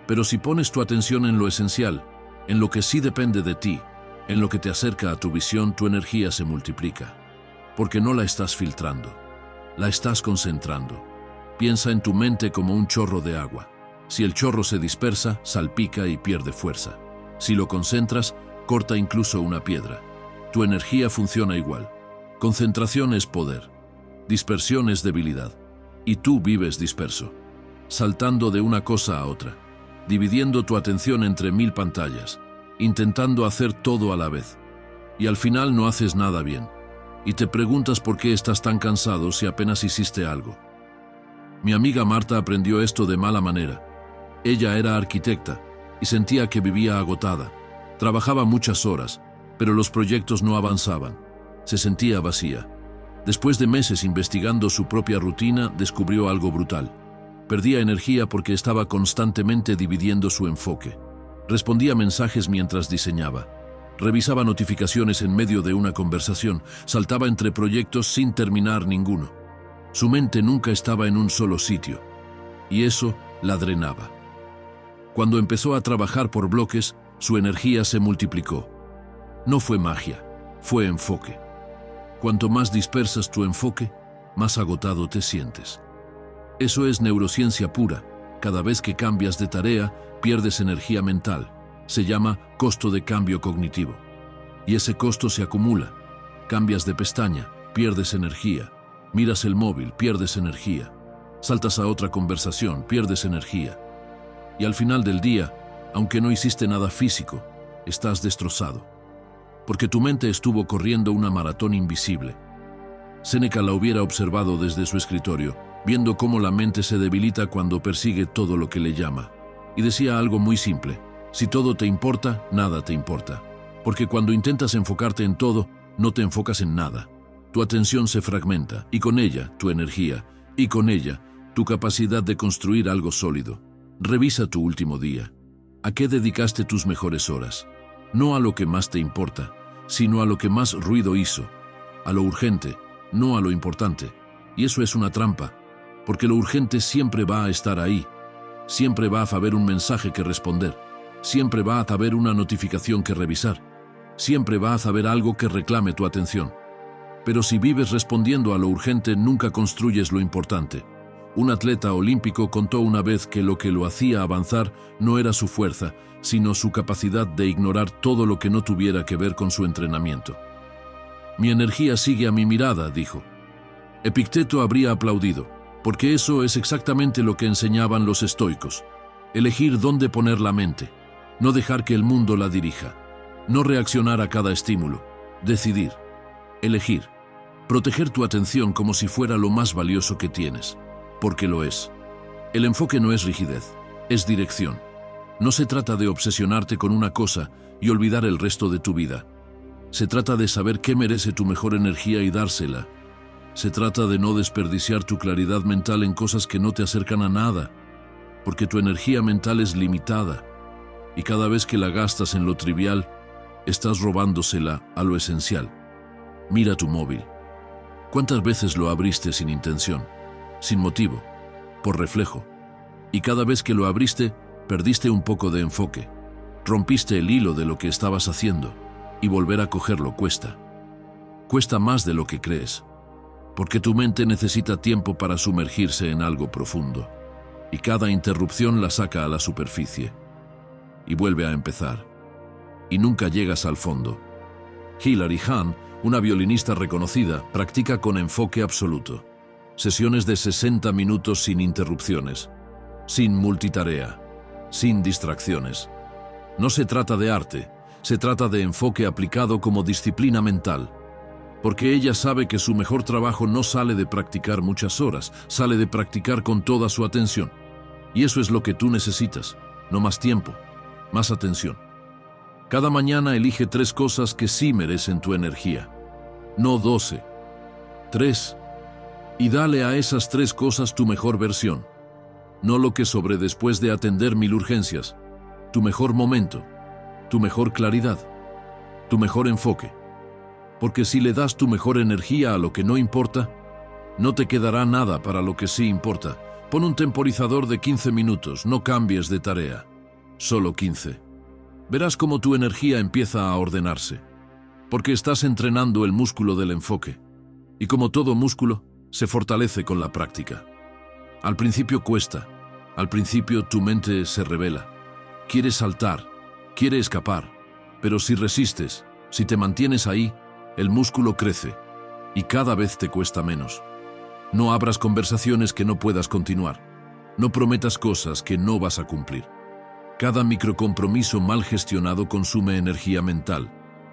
Pero si pones tu atención en lo esencial, en lo que sí depende de ti, en lo que te acerca a tu visión, tu energía se multiplica. Porque no la estás filtrando, la estás concentrando. Piensa en tu mente como un chorro de agua. Si el chorro se dispersa, salpica y pierde fuerza. Si lo concentras, corta incluso una piedra. Tu energía funciona igual. Concentración es poder. Dispersión es debilidad. Y tú vives disperso, saltando de una cosa a otra, dividiendo tu atención entre 1000 pantallas, intentando hacer todo a la vez. Y al final no haces nada bien. Y te preguntas por qué estás tan cansado si apenas hiciste algo. Mi amiga Marta aprendió esto de mala manera. Ella era arquitecta y sentía que vivía agotada. Trabajaba muchas horas, pero los proyectos no avanzaban. Se sentía vacía. Después de meses investigando su propia rutina, descubrió algo brutal. Perdía energía porque estaba constantemente dividiendo su enfoque. Respondía mensajes mientras diseñaba. Revisaba notificaciones en medio de una conversación. Saltaba entre proyectos sin terminar ninguno. Su mente nunca estaba en un solo sitio. Y eso la drenaba. Cuando empezó a trabajar por bloques, su energía se multiplicó. No fue magia, fue enfoque. Cuanto más dispersas tu enfoque, más agotado te sientes. Eso es neurociencia pura. Cada vez que cambias de tarea, pierdes energía mental. Se llama costo de cambio cognitivo. Y ese costo se acumula. Cambias de pestaña, pierdes energía. Miras el móvil, pierdes energía. Saltas a otra conversación, pierdes energía. Y al final del día, aunque no hiciste nada físico, estás destrozado. Porque tu mente estuvo corriendo una maratón invisible. Séneca la hubiera observado desde su escritorio, viendo cómo la mente se debilita cuando persigue todo lo que le llama. Y decía algo muy simple: si todo te importa, nada te importa. Porque cuando intentas enfocarte en todo, no te enfocas en nada. Tu atención se fragmenta, y con ella, tu energía, y con ella, tu capacidad de construir algo sólido. Revisa tu último día. ¿A qué dedicaste tus mejores horas? No a lo que más te importa, sino a lo que más ruido hizo. A lo urgente, no a lo importante. Y eso es una trampa, porque lo urgente siempre va a estar ahí. Siempre va a haber un mensaje que responder. Siempre va a haber una notificación que revisar. Siempre va a haber algo que reclame tu atención. Pero si vives respondiendo a lo urgente, nunca construyes lo importante. Un atleta olímpico contó una vez que lo hacía avanzar no era su fuerza, sino su capacidad de ignorar todo lo que no tuviera que ver con su entrenamiento. Mi energía sigue a mi mirada, dijo. Epicteto habría aplaudido, porque eso es exactamente lo que enseñaban los estoicos. Elegir dónde poner la mente, no dejar que el mundo la dirija, no reaccionar a cada estímulo, decidir, elegir, proteger tu atención como si fuera lo más valioso que tienes, porque lo es. El enfoque no es rigidez, es dirección. No se trata de obsesionarte con una cosa y olvidar el resto de tu vida. Se trata de saber qué merece tu mejor energía y dársela. Se trata de no desperdiciar tu claridad mental en cosas que no te acercan a nada, porque tu energía mental es limitada, y cada vez que la gastas en lo trivial, estás robándosela a lo esencial. Mira tu móvil. ¿Cuántas veces lo abriste sin intención, sin motivo, por reflejo? Y cada vez que lo abriste, perdiste un poco de enfoque. Rompiste el hilo de lo que estabas haciendo, y volver a cogerlo cuesta. Cuesta más de lo que crees, porque tu mente necesita tiempo para sumergirse en algo profundo, y cada interrupción la saca a la superficie, y vuelve a empezar, y nunca llegas al fondo. Hilary Hahn, una violinista reconocida, practica con enfoque absoluto. Sesiones de 60 minutos sin interrupciones, sin multitarea, sin distracciones. No se trata de arte, se trata de enfoque aplicado como disciplina mental, porque ella sabe que su mejor trabajo no sale de practicar muchas horas, sale de practicar con toda su atención. Y eso es lo que tú necesitas, no más tiempo, más atención. Cada mañana elige 3 cosas que sí merecen tu energía, no 12, 3, y dale a esas 3 cosas tu mejor versión, no lo que sobre después de atender 1000 urgencias, tu mejor momento, tu mejor claridad, tu mejor enfoque. Porque si le das tu mejor energía a lo que no importa, no te quedará nada para lo que sí importa. Pon un temporizador de 15 minutos, no cambies de tarea, solo 15. Verás cómo tu energía empieza a ordenarse, porque estás entrenando el músculo del enfoque, y como todo músculo, se fortalece con la práctica. Al principio cuesta, al principio tu mente se revela, quiere saltar, quiere escapar, pero si resistes, si te mantienes ahí, el músculo crece, y cada vez te cuesta menos. No abras conversaciones que no puedas continuar. No prometas cosas que no vas a cumplir. Cada microcompromiso mal gestionado consume energía mental,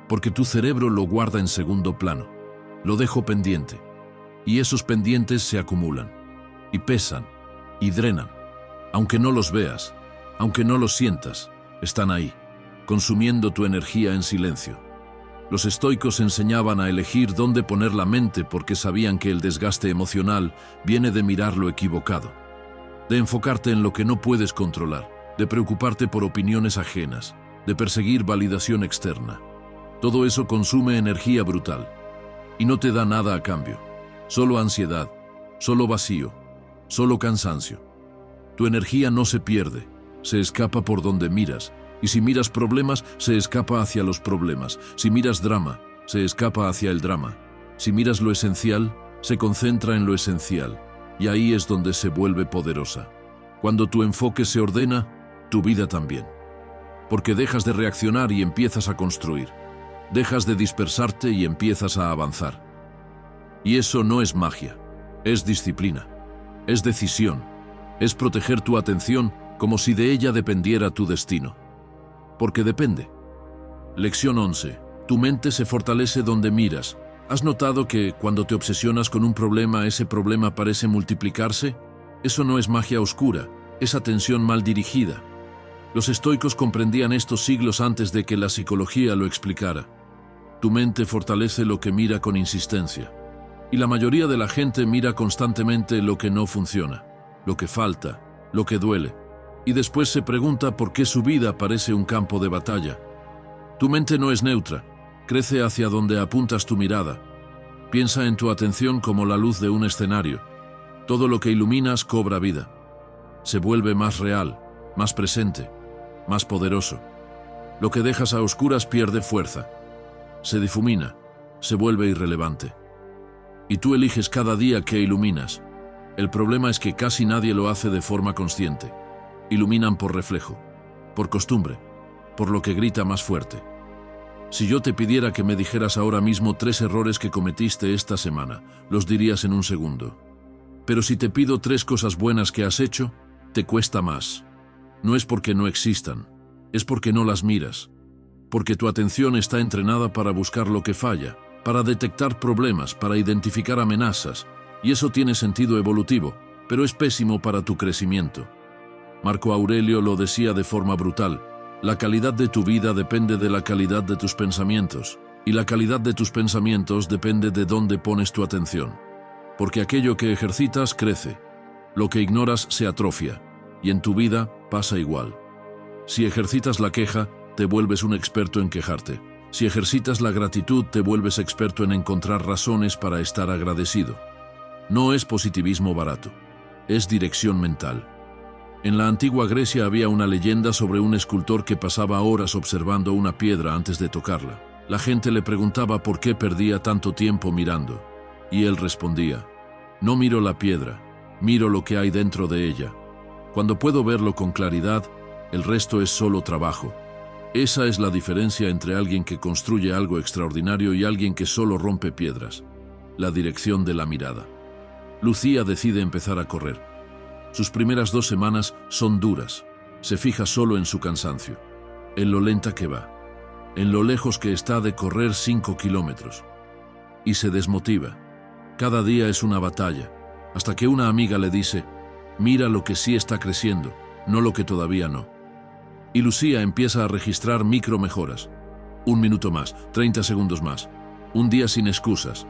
porque tu cerebro lo guarda en segundo plano. Lo dejo pendiente, y esos pendientes se acumulan, y pesan, y drenan. Aunque no los veas, aunque no los sientas, están ahí, consumiendo tu energía en silencio. Los estoicos enseñaban a elegir dónde poner la mente porque sabían que el desgaste emocional viene de mirar lo equivocado, de enfocarte en lo que no puedes controlar, de preocuparte por opiniones ajenas, de perseguir validación externa. Todo eso consume energía brutal y no te da nada a cambio, solo ansiedad, solo vacío, solo cansancio. Tu energía no se pierde, se escapa por donde miras. Y si miras problemas, se escapa hacia los problemas. Si miras drama, se escapa hacia el drama. Si miras lo esencial, se concentra en lo esencial. Y ahí es donde se vuelve poderosa. Cuando tu enfoque se ordena, tu vida también. Porque dejas de reaccionar y empiezas a construir. Dejas de dispersarte y empiezas a avanzar. Y eso no es magia, es disciplina, es decisión, es proteger tu atención como si de ella dependiera tu destino. Porque depende. Lección 11. Tu mente se fortalece donde miras. ¿Has notado que cuando te obsesionas con un problema, ese problema parece multiplicarse? Eso no es magia oscura, es atención mal dirigida. Los estoicos comprendían esto siglos antes de que la psicología lo explicara. Tu mente fortalece lo que mira con insistencia. Y la mayoría de la gente mira constantemente lo que no funciona, lo que falta, lo que duele. Y después se pregunta por qué su vida parece un campo de batalla. Tu mente no es neutra, crece hacia donde apuntas tu mirada. Piensa en tu atención como la luz de un escenario. Todo lo que iluminas cobra vida. Se vuelve más real, más presente, más poderoso. Lo que dejas a oscuras pierde fuerza. Se difumina, se vuelve irrelevante. Y tú eliges cada día qué iluminas. El problema es que casi nadie lo hace de forma consciente. Iluminan por reflejo, por costumbre, por lo que grita más fuerte. Si yo te pidiera que me dijeras ahora mismo 3 errores que cometiste esta semana, los dirías en un segundo. Pero si te pido 3 cosas buenas que has hecho, te cuesta más. No es porque no existan, es porque no las miras. Porque tu atención está entrenada para buscar lo que falla, para detectar problemas, para identificar amenazas, y eso tiene sentido evolutivo, pero es pésimo para tu crecimiento. Marco Aurelio lo decía de forma brutal: la calidad de tu vida depende de la calidad de tus pensamientos, y la calidad de tus pensamientos depende de dónde pones tu atención. Porque aquello que ejercitas crece, lo que ignoras se atrofia, y en tu vida pasa igual. Si ejercitas la queja, te vuelves un experto en quejarte. Si ejercitas la gratitud, te vuelves experto en encontrar razones para estar agradecido. No es positivismo barato, es dirección mental. En la antigua Grecia había una leyenda sobre un escultor que pasaba horas observando una piedra antes de tocarla. La gente le preguntaba por qué perdía tanto tiempo mirando. Y él respondía: no miro la piedra, miro lo que hay dentro de ella. Cuando puedo verlo con claridad, el resto es solo trabajo. Esa es la diferencia entre alguien que construye algo extraordinario y alguien que solo rompe piedras. La dirección de la mirada. Lucía decide empezar a correr. Sus primeras 2 semanas son duras. Se fija solo en su cansancio, en lo lenta que va, en lo lejos que está de correr 5 kilómetros. Y se desmotiva. Cada día es una batalla, hasta que una amiga le dice: mira lo que sí está creciendo, no lo que todavía no. Y Lucía empieza a registrar micro mejoras. 1 minuto más, 30 segundos más, un día sin excusas.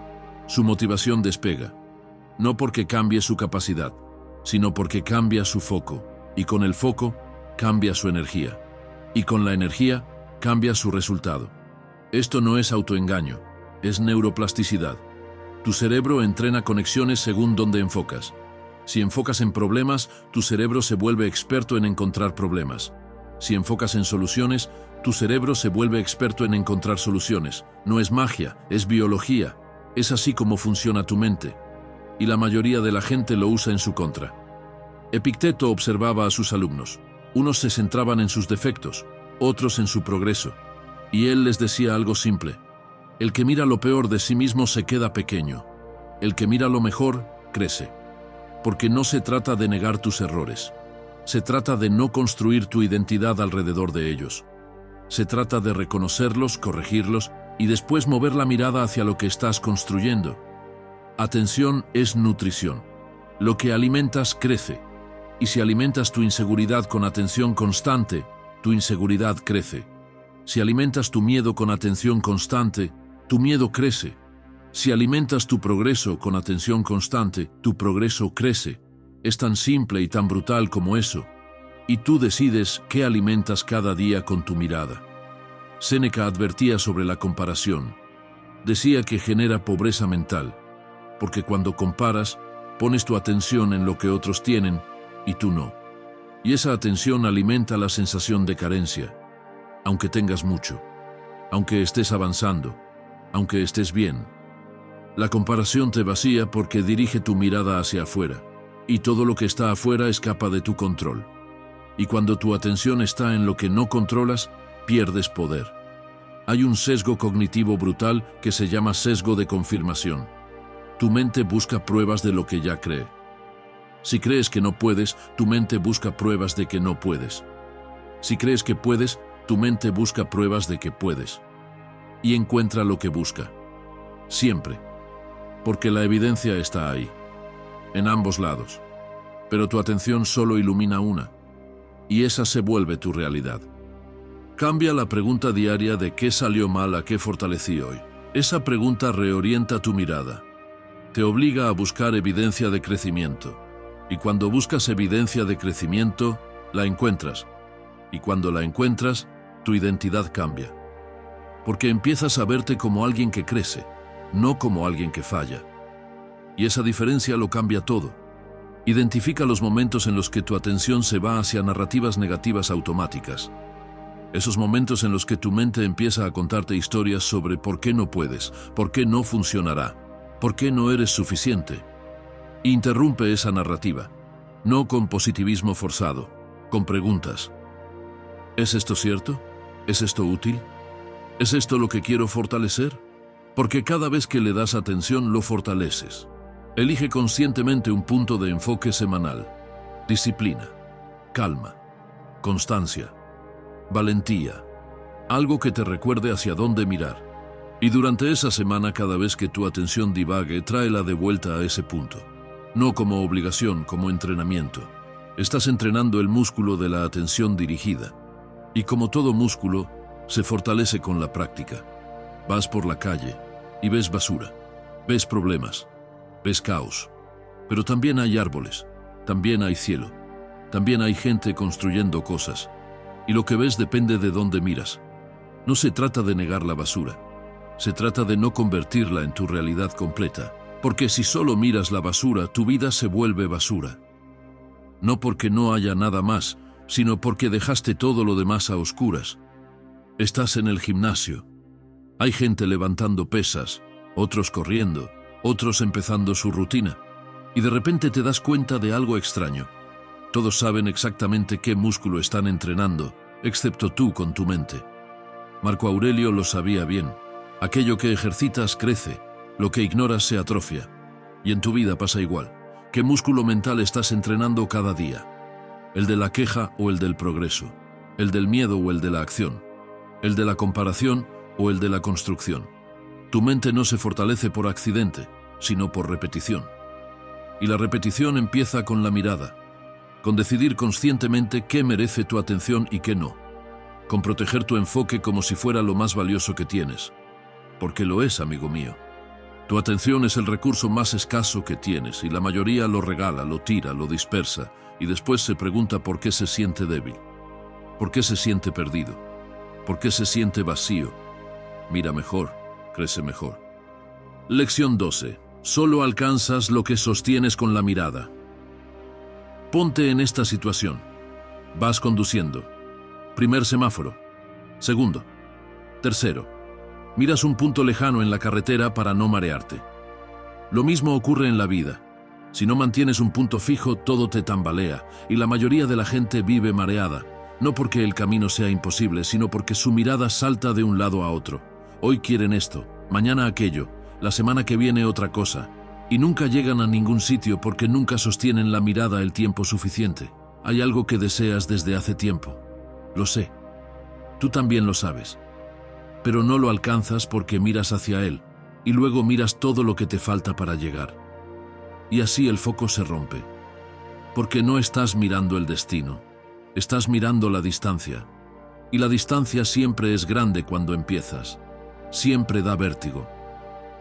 Su motivación despega. No porque cambie su capacidad, sino porque cambia su foco, y con el foco cambia su energía, y con la energía cambia su resultado. Esto no es autoengaño, es neuroplasticidad. Tu cerebro entrena conexiones según dónde enfocas. Si enfocas en problemas, tu cerebro se vuelve experto en encontrar problemas. Si enfocas en soluciones, tu cerebro se vuelve experto en encontrar soluciones. No es magia, es biología. Es así como funciona tu mente. Y la mayoría de la gente lo usa en su contra. Epicteto observaba a sus alumnos. Unos se centraban en sus defectos, otros en su progreso. Y él les decía algo simple: el que mira lo peor de sí mismo se queda pequeño. El que mira lo mejor, crece. Porque no se trata de negar tus errores. Se trata de no construir tu identidad alrededor de ellos. Se trata de reconocerlos, corregirlos y después mover la mirada hacia lo que estás construyendo. Atención es nutrición. Lo que alimentas crece. Y si alimentas tu inseguridad con atención constante, tu inseguridad crece. Si alimentas tu miedo con atención constante, tu miedo crece. Si alimentas tu progreso con atención constante, tu progreso crece. Es tan simple y tan brutal como eso. Y tú decides qué alimentas cada día con tu mirada. Séneca advertía sobre la comparación. Decía que genera pobreza mental, porque cuando comparas, pones tu atención en lo que otros tienen y tú no. Y esa atención alimenta la sensación de carencia, aunque tengas mucho, aunque estés avanzando, aunque estés bien. La comparación te vacía porque dirige tu mirada hacia afuera, y todo lo que está afuera escapa de tu control. Y cuando tu atención está en lo que no controlas, pierdes poder. Hay un sesgo cognitivo brutal que se llama sesgo de confirmación. Tu mente busca pruebas de lo que ya cree. Si crees que no puedes, tu mente busca pruebas de que no puedes. Si crees que puedes, tu mente busca pruebas de que puedes. Y encuentra lo que busca. Siempre. Porque la evidencia está ahí. En ambos lados. Pero tu atención solo ilumina una. Y esa se vuelve tu realidad. Cambia la pregunta diaria de qué salió mal a qué fortalecí hoy. Esa pregunta reorienta tu mirada. Te obliga a buscar evidencia de crecimiento. Y cuando buscas evidencia de crecimiento, la encuentras. Y cuando la encuentras, tu identidad cambia. Porque empiezas a verte como alguien que crece. no como alguien que falla. Y esa diferencia lo cambia todo. Identifica los momentos en los que tu atención se va hacia narrativas negativas automáticas. Esos momentos en los que tu mente empieza a contarte historias sobre por qué no puedes, por qué no funcionará, por qué no eres suficiente. Interrumpe esa narrativa, no con positivismo forzado, con preguntas. ¿Es esto cierto? ¿Es esto útil? ¿Es esto lo que quiero fortalecer? Porque cada vez que le das atención lo fortaleces. Elige conscientemente un punto de enfoque semanal. Disciplina, calma, constancia, valentía, algo que te recuerde hacia dónde mirar. Y durante esa semana, cada vez que tu atención divague, tráela de vuelta a ese punto. No como obligación, como entrenamiento. Estás entrenando el músculo de la atención dirigida. Y como todo músculo, se fortalece con la práctica. Vas por la calle y ves basura, ves problemas, ves caos. Pero también hay árboles, también hay cielo, también hay gente construyendo cosas. Y lo que ves depende de dónde miras. No se trata de negar la basura. Se trata de no convertirla en tu realidad completa. Porque si solo miras la basura, tu vida se vuelve basura. No porque no haya nada más, sino porque dejaste todo lo demás a oscuras. Estás en el gimnasio. Hay gente levantando pesas, otros corriendo, otros empezando su rutina. Y de repente te das cuenta de algo extraño. Todos saben exactamente qué músculo están entrenando, excepto tú con tu mente. Marco Aurelio lo sabía bien. Aquello que ejercitas crece, lo que ignoras se atrofia. Y en tu vida pasa igual. ¿Qué músculo mental estás entrenando cada día? ¿El de la queja o el del progreso? ¿El del miedo o el de la acción? ¿El de la comparación o el de la construcción? Tu mente no se fortalece por accidente, sino por repetición. Y la repetición empieza con la mirada, con decidir conscientemente qué merece tu atención y qué no, con proteger tu enfoque como si fuera lo más valioso que tienes, porque lo es, amigo mío. Tu atención es el recurso más escaso que tienes y la mayoría lo regala, lo tira, lo dispersa y después se pregunta por qué se siente débil, por qué se siente perdido, por qué se siente vacío. Mira mejor, crece mejor. Lección 12. Solo alcanzas lo que sostienes con la mirada. Ponte en esta situación. Vas conduciendo. Primer semáforo. Segundo. Tercero. Miras un punto lejano en la carretera para no marearte. Lo mismo ocurre en la vida. Si no mantienes un punto fijo, todo te tambalea, y la mayoría de la gente vive mareada, no porque el camino sea imposible, sino porque su mirada salta de un lado a otro. Hoy quieren esto, mañana aquello, la semana que viene otra cosa, y nunca llegan a ningún sitio porque nunca sostienen la mirada el tiempo suficiente. Hay algo que deseas desde hace tiempo. Lo sé. Tú también lo sabes. Pero no lo alcanzas porque miras hacia él, y luego miras todo lo que te falta para llegar. Y así el foco se rompe. Porque no estás mirando el destino, estás mirando la distancia. Y la distancia siempre es grande cuando empiezas. Siempre da vértigo.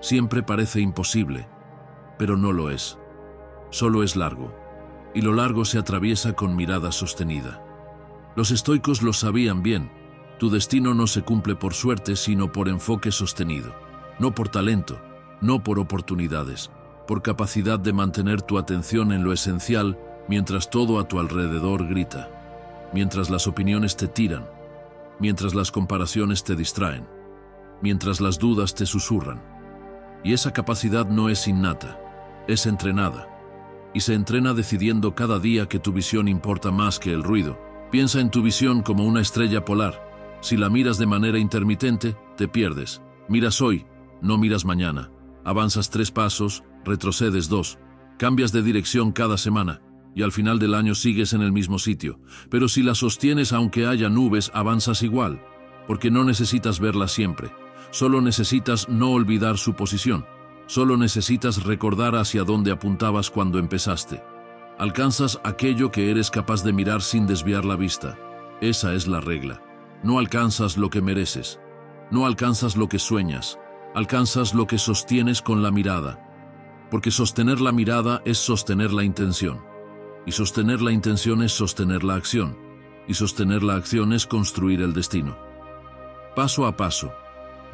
Siempre parece imposible, pero no lo es. Solo es largo. Y lo largo se atraviesa con mirada sostenida. Los estoicos lo sabían bien. Tu destino no se cumple por suerte, sino por enfoque sostenido. No por talento, no por oportunidades, por capacidad de mantener tu atención en lo esencial mientras todo a tu alrededor grita, mientras las opiniones te tiran, mientras las comparaciones te distraen, mientras las dudas te susurran. Y esa capacidad no es innata, es entrenada. Y se entrena decidiendo cada día que tu visión importa más que el ruido. Piensa en tu visión como una estrella polar. Si la miras de manera intermitente, te pierdes. Miras hoy, no miras mañana. Avanzas 3 pasos, retrocedes 2. Cambias de dirección cada semana, y al final del año sigues en el mismo sitio. Pero si la sostienes aunque haya nubes, avanzas igual, porque no necesitas verla siempre. Solo necesitas no olvidar su posición. Solo necesitas recordar hacia dónde apuntabas cuando empezaste. Alcanzas aquello que eres capaz de mirar sin desviar la vista. Esa es la regla. No alcanzas lo que mereces. No alcanzas lo que sueñas. Alcanzas lo que sostienes con la mirada. Porque sostener la mirada es sostener la intención. Y sostener la intención es sostener la acción. Y sostener la acción es construir el destino. Paso a paso,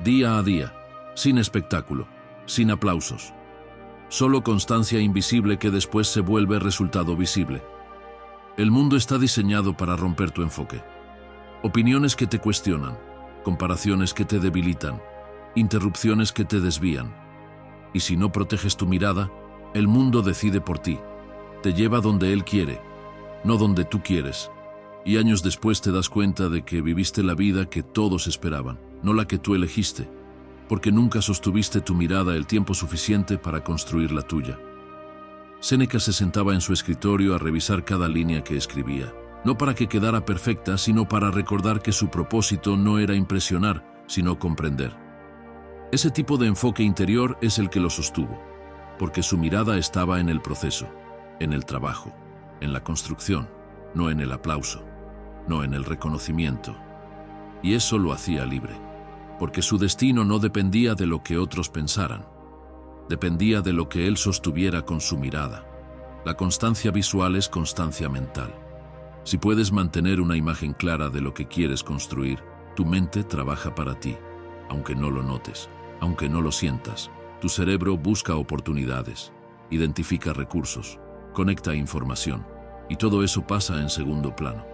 día a día, sin espectáculo, sin aplausos. Solo constancia invisible que después se vuelve resultado visible. El mundo está diseñado para romper tu enfoque. Opiniones que te cuestionan, comparaciones que te debilitan, interrupciones que te desvían. Y si no proteges tu mirada, el mundo decide por ti. Te lleva donde él quiere, no donde tú quieres. Y años después te das cuenta de que viviste la vida que todos esperaban, no la que tú elegiste, porque nunca sostuviste tu mirada el tiempo suficiente para construir la tuya. Séneca se sentaba en su escritorio a revisar cada línea que escribía, no para que quedara perfecta, sino para recordar que su propósito no era impresionar, sino comprender. Ese tipo de enfoque interior es el que lo sostuvo, porque su mirada estaba en el proceso, en el trabajo, en la construcción, no en el aplauso, no en el reconocimiento. Y eso lo hacía libre, porque su destino no dependía de lo que otros pensaran, dependía de lo que él sostuviera con su mirada. La constancia visual es constancia mental. Si puedes mantener una imagen clara de lo que quieres construir, tu mente trabaja para ti, aunque no lo notes, aunque no lo sientas. Tu cerebro busca oportunidades, identifica recursos, conecta información, y todo eso pasa en segundo plano.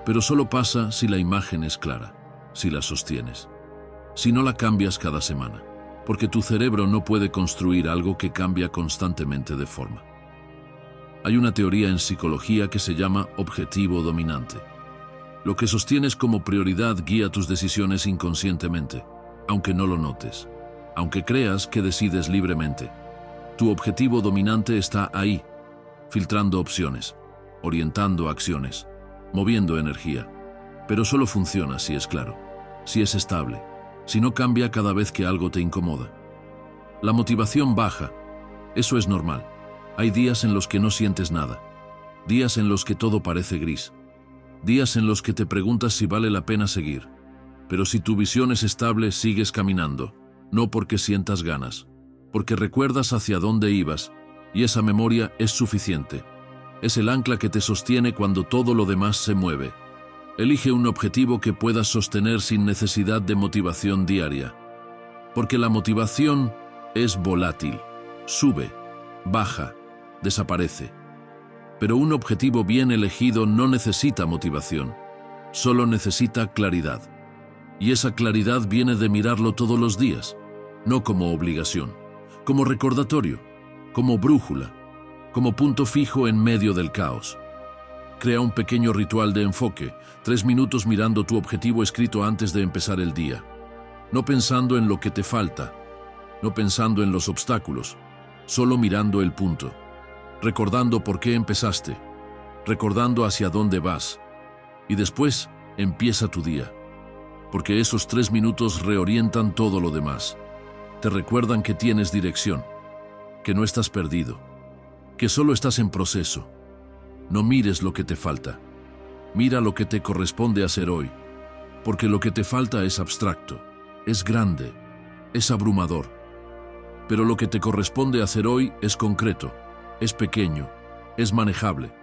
Pero solo pasa si la imagen es clara, si la sostienes, si no la cambias cada semana, porque tu cerebro no puede construir algo que cambia constantemente de forma. Hay una teoría en psicología que se llama objetivo dominante. Lo que sostienes como prioridad guía tus decisiones inconscientemente, aunque no lo notes, aunque creas que decides libremente. Tu objetivo dominante está ahí, filtrando opciones, orientando acciones, moviendo energía, pero solo funciona si es claro, si es estable, si no cambia cada vez que algo te incomoda. La motivación baja, eso es normal. Hay días en los que no sientes nada, días en los que todo parece gris, días en los que te preguntas si vale la pena seguir. Pero si tu visión es estable, sigues caminando, no porque sientas ganas, porque recuerdas hacia dónde ibas, y esa memoria es suficiente. Es el ancla que te sostiene cuando todo lo demás se mueve. Elige un objetivo que puedas sostener sin necesidad de motivación diaria, porque la motivación es volátil, sube, baja, desaparece. Pero un objetivo bien elegido no necesita motivación, solo necesita claridad. Y esa claridad viene de mirarlo todos los días, no como obligación, como recordatorio, como brújula, como punto fijo en medio del caos. Crea un pequeño ritual de enfoque, 3 minutos mirando tu objetivo escrito antes de empezar el día. No pensando en lo que te falta, no pensando en los obstáculos, solo mirando el punto. Recordando por qué empezaste, recordando hacia dónde vas. Y después empieza tu día, porque esos 3 minutos reorientan todo lo demás. Te recuerdan que tienes dirección, que no estás perdido, que solo estás en proceso. No mires lo que te falta, mira lo que te corresponde hacer hoy, porque lo que te falta es abstracto, es grande, es abrumador. Pero lo que te corresponde hacer hoy es concreto, es pequeño, es manejable.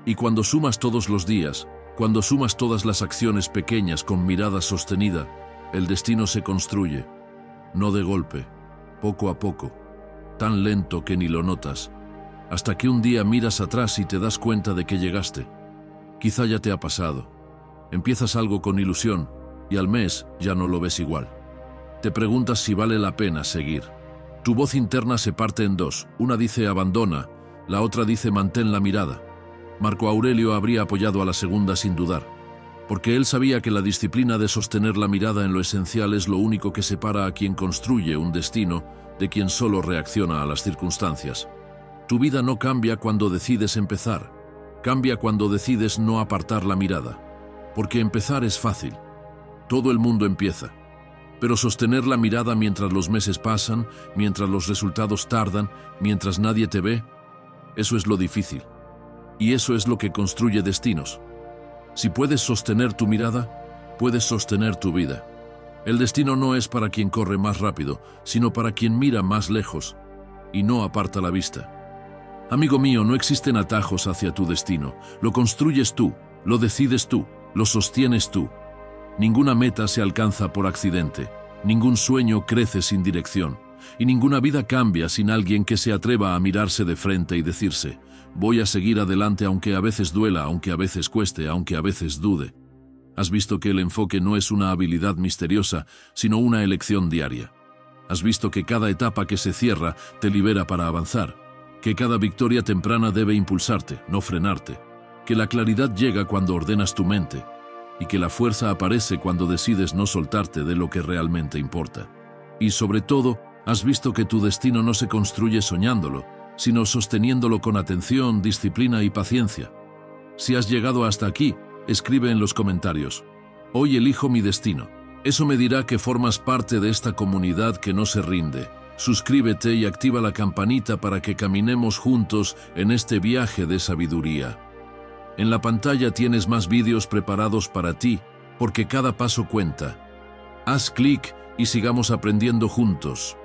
Y cuando sumas todos los días, cuando sumas todas las acciones pequeñas con mirada sostenida, el destino se construye, no de golpe, poco a poco, tan lento que ni lo notas, hasta que un día miras atrás y te das cuenta de que llegaste. Quizá ya te ha pasado. Empiezas algo con ilusión y al mes ya no lo ves igual. Te preguntas si vale la pena seguir. Tu voz interna se parte en dos. Una dice abandona, la otra dice mantén la mirada. Marco Aurelio habría apoyado a la segunda sin dudar, porque él sabía que la disciplina de sostener la mirada en lo esencial es lo único que separa a quien construye un destino de quien solo reacciona a las circunstancias. Tu vida no cambia cuando decides empezar, cambia cuando decides no apartar la mirada, porque empezar es fácil. Todo el mundo empieza. Pero sostener la mirada mientras los meses pasan, mientras los resultados tardan, mientras nadie te ve, eso es lo difícil. Y eso es lo que construye destinos. Si puedes sostener tu mirada, puedes sostener tu vida. El destino no es para quien corre más rápido, sino para quien mira más lejos y no aparta la vista. Amigo mío, no existen atajos hacia tu destino. Lo construyes tú, lo decides tú, lo sostienes tú. Ninguna meta se alcanza por accidente, ningún sueño crece sin dirección. y ninguna vida cambia sin alguien que se atreva a mirarse de frente y decirse: voy a seguir adelante aunque a veces duela, aunque a veces cueste, aunque a veces dude. Has visto que el enfoque no es una habilidad misteriosa, sino una elección diaria. Has visto que cada etapa que se cierra te libera para avanzar, que cada victoria temprana debe impulsarte, no frenarte, que la claridad llega cuando ordenas tu mente, y que la fuerza aparece cuando decides no soltarte de lo que realmente importa. Y sobre todo, has visto que tu destino no se construye soñándolo, sino sosteniéndolo con atención, disciplina y paciencia. Si has llegado hasta aquí, escribe en los comentarios: hoy elijo mi destino. Eso me dirá que formas parte de esta comunidad que no se rinde. Suscríbete y activa la campanita para que caminemos juntos en este viaje de sabiduría. En la pantalla tienes más vídeos preparados para ti, porque cada paso cuenta. Haz clic y sigamos aprendiendo juntos.